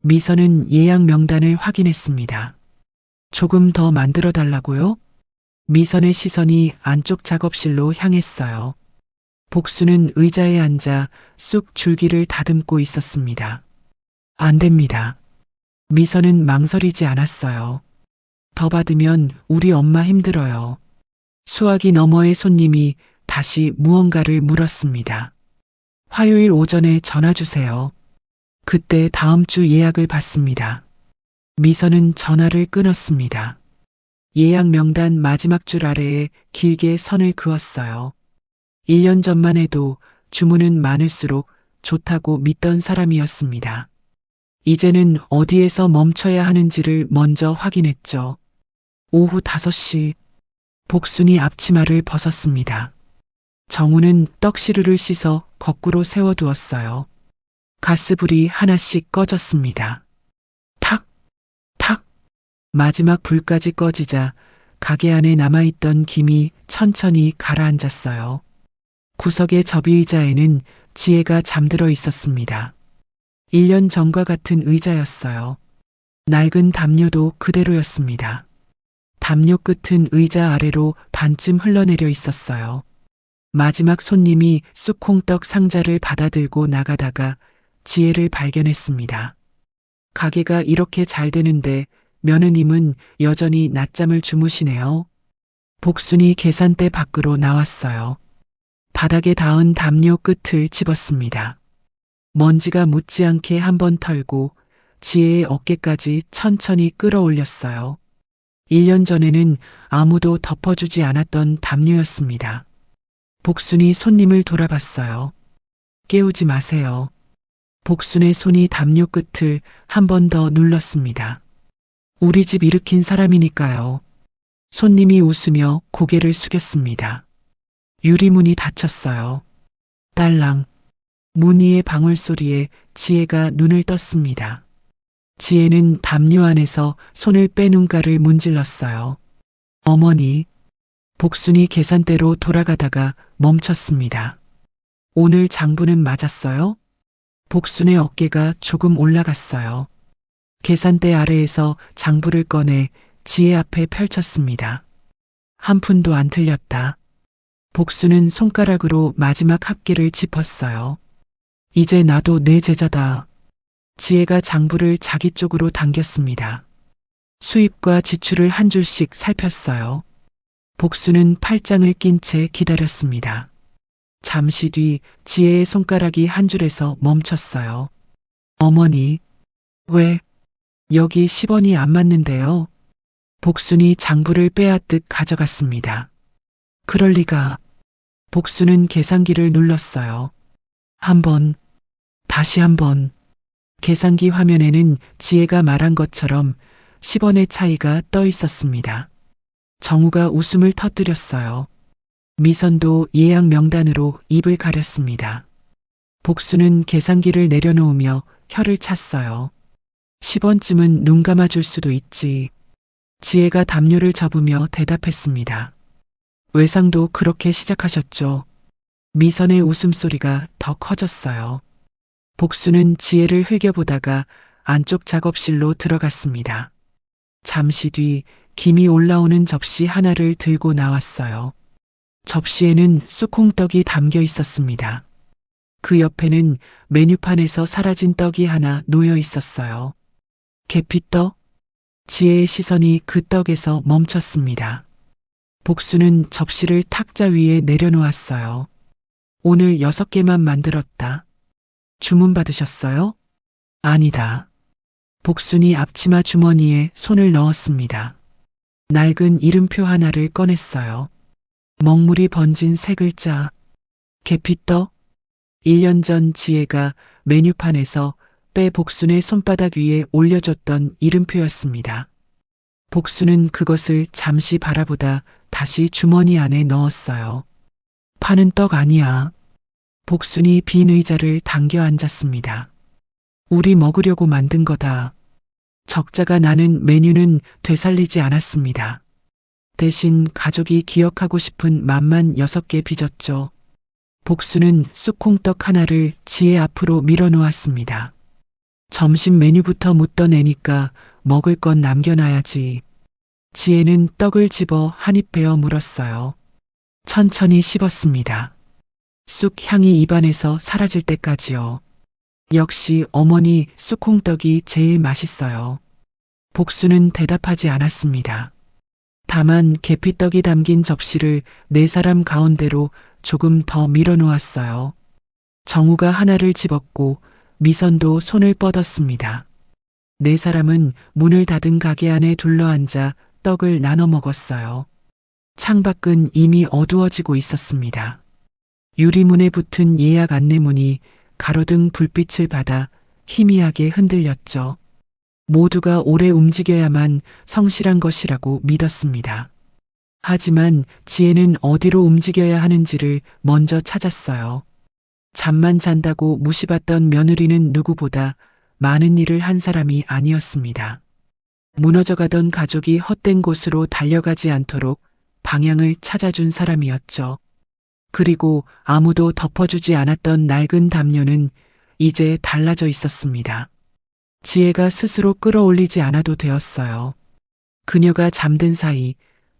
미선은 예약 명단을 확인했습니다. 조금 더 만들어 달라고요? 미선의 시선이 안쪽 작업실로 향했어요. 복수는 의자에 앉아 쑥 줄기를 다듬고 있었습니다. 안 됩니다. 미선은 망설이지 않았어요. 더 받으면 우리 엄마 힘들어요. 수화기 너머의 손님이 다시 무언가를 물었습니다. 화요일 오전에 전화 주세요. 그때 다음 주 예약을 받습니다. 미선은 전화를 끊었습니다. 예약 명단 마지막 줄 아래에 길게 선을 그었어요. 1년 전만 해도 주문은 많을수록 좋다고 믿던 사람이었습니다. 이제는 어디에서 멈춰야 하는지를 먼저 확인했죠. 오후 5시 복순이 앞치마를 벗었습니다. 정우는 떡시루를 씻어 거꾸로 세워두었어요. 가스불이 하나씩 꺼졌습니다. 탁! 탁! 마지막 불까지 꺼지자 가게 안에 남아있던 김이 천천히 가라앉았어요. 구석의 접이의자에는 지혜가 잠들어 있었습니다. 1년 전과 같은 의자였어요. 낡은 담요도 그대로였습니다. 담요 끝은 의자 아래로 반쯤 흘러내려 있었어요. 마지막 손님이 쑥콩떡 상자를 받아들고 나가다가 지혜를 발견했습니다. 가게가 이렇게 잘 되는데 며느님은 여전히 낮잠을 주무시네요. 복순이 계산대 밖으로 나왔어요. 바닥에 닿은 담요 끝을 집었습니다. 먼지가 묻지 않게 한번 털고 지혜의 어깨까지 천천히 끌어올렸어요. 1년 전에는 아무도 덮어주지 않았던 담요였습니다. 복순이 손님을 돌아봤어요. 깨우지 마세요. 복순의 손이 담요 끝을 한 번 더 눌렀습니다. 우리 집 일으킨 사람이니까요. 손님이 웃으며 고개를 숙였습니다. 유리문이 닫혔어요. 딸랑. 문 위의 방울소리에 지혜가 눈을 떴습니다. 지혜는 담요 안에서 손을 빼 눈가를 문질렀어요. 어머니. 복순이 계산대로 돌아가다가 멈췄습니다. 오늘 장부는 맞았어요? 복순의 어깨가 조금 올라갔어요. 계산대 아래에서 장부를 꺼내 지혜 앞에 펼쳤습니다. 한 푼도 안 틀렸다. 복순은 손가락으로 마지막 합계를 짚었어요. 이제 나도 내 제자다. 지혜가 장부를 자기 쪽으로 당겼습니다. 수입과 지출을 한 줄씩 살폈어요. 복순은 팔짱을 낀 채 기다렸습니다. 잠시 뒤 지혜의 손가락이 한 줄에서 멈췄어요. 어머니, 왜? 여기 10원이 안 맞는데요. 복순이 장부를 빼앗듯 가져갔습니다. 그럴 리가. 복순은 계산기를 눌렀어요. 한 번, 다시 한 번. 계산기 화면에는 지혜가 말한 것처럼 10원의 차이가 떠 있었습니다. 정우가 웃음을 터뜨렸어요. 미선도 예약 명단으로 입을 가렸습니다. 복수는 계산기를 내려놓으며 혀를 찼어요. 10원쯤은 눈 감아줄 수도 있지. 지혜가 담요를 접으며 대답했습니다. 외상도 그렇게 시작하셨죠. 미선의 웃음소리가 더 커졌어요. 복수는 지혜를 흘겨보다가 안쪽 작업실로 들어갔습니다. 잠시 뒤 김이 올라오는 접시 하나를 들고 나왔어요. 접시에는 쑥콩떡이 담겨 있었습니다. 그 옆에는 메뉴판에서 사라진 떡이 하나 놓여 있었어요. 계피떡? 지혜의 시선이 그 떡에서 멈췄습니다. 복수는 접시를 탁자 위에 내려놓았어요. 오늘 6개만 만들었다. 주문 받으셨어요? 아니다. 복순이 앞치마 주머니에 손을 넣었습니다. 낡은 이름표 하나를 꺼냈어요. 먹물이 번진 3글자. 계피떡? 1년 전 지혜가 메뉴판에서 택배 복순의 손바닥 위에 올려줬던 이름표였습니다. 복순은 그것을 잠시 바라보다 다시 주머니 안에 넣었어요. 파는 떡 아니야. 복순이 빈 의자를 당겨 앉았습니다. 우리 먹으려고 만든 거다. 적자가 나는 메뉴는 되살리지 않았습니다. 대신 가족이 기억하고 싶은 맛만 6개 빚었죠. 복수는 쑥콩떡 하나를 지혜 앞으로 밀어놓았습니다. 점심 메뉴부터 묻던 애니까 먹을 건 남겨놔야지. 지혜는 떡을 집어 한 입 베어 물었어요. 천천히 씹었습니다. 쑥 향이 입안에서 사라질 때까지요. 역시 어머니 쑥콩떡이 제일 맛있어요. 복수는 대답하지 않았습니다. 다만 계피떡이 담긴 접시를 4사람 가운데로 조금 더 밀어놓았어요. 정우가 하나를 집었고 미선도 손을 뻗었습니다. 4사람은 문을 닫은 가게 안에 둘러앉아 떡을 나눠 먹었어요. 창밖은 이미 어두워지고 있었습니다. 유리문에 붙은 예약 안내문이 가로등 불빛을 받아 희미하게 흔들렸죠. 모두가 오래 움직여야만 성실한 것이라고 믿었습니다. 하지만 지혜는 어디로 움직여야 하는지를 먼저 찾았어요. 잠만 잔다고 무시받던 며느리는 누구보다 많은 일을 한 사람이 아니었습니다. 무너져가던 가족이 헛된 곳으로 달려가지 않도록 방향을 찾아준 사람이었죠. 그리고 아무도 덮어주지 않았던 낡은 담요는 이제 달라져 있었습니다. 지혜가 스스로 끌어올리지 않아도 되었어요. 그녀가 잠든 사이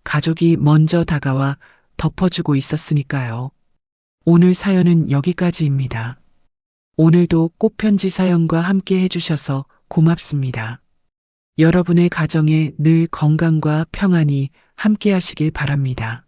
가족이 먼저 다가와 덮어주고 있었으니까요. 오늘 사연은 여기까지입니다. 오늘도 꽃편지 사연과 함께 해주셔서 고맙습니다. 여러분의 가정에 늘 건강과 평안이 함께 하시길 바랍니다.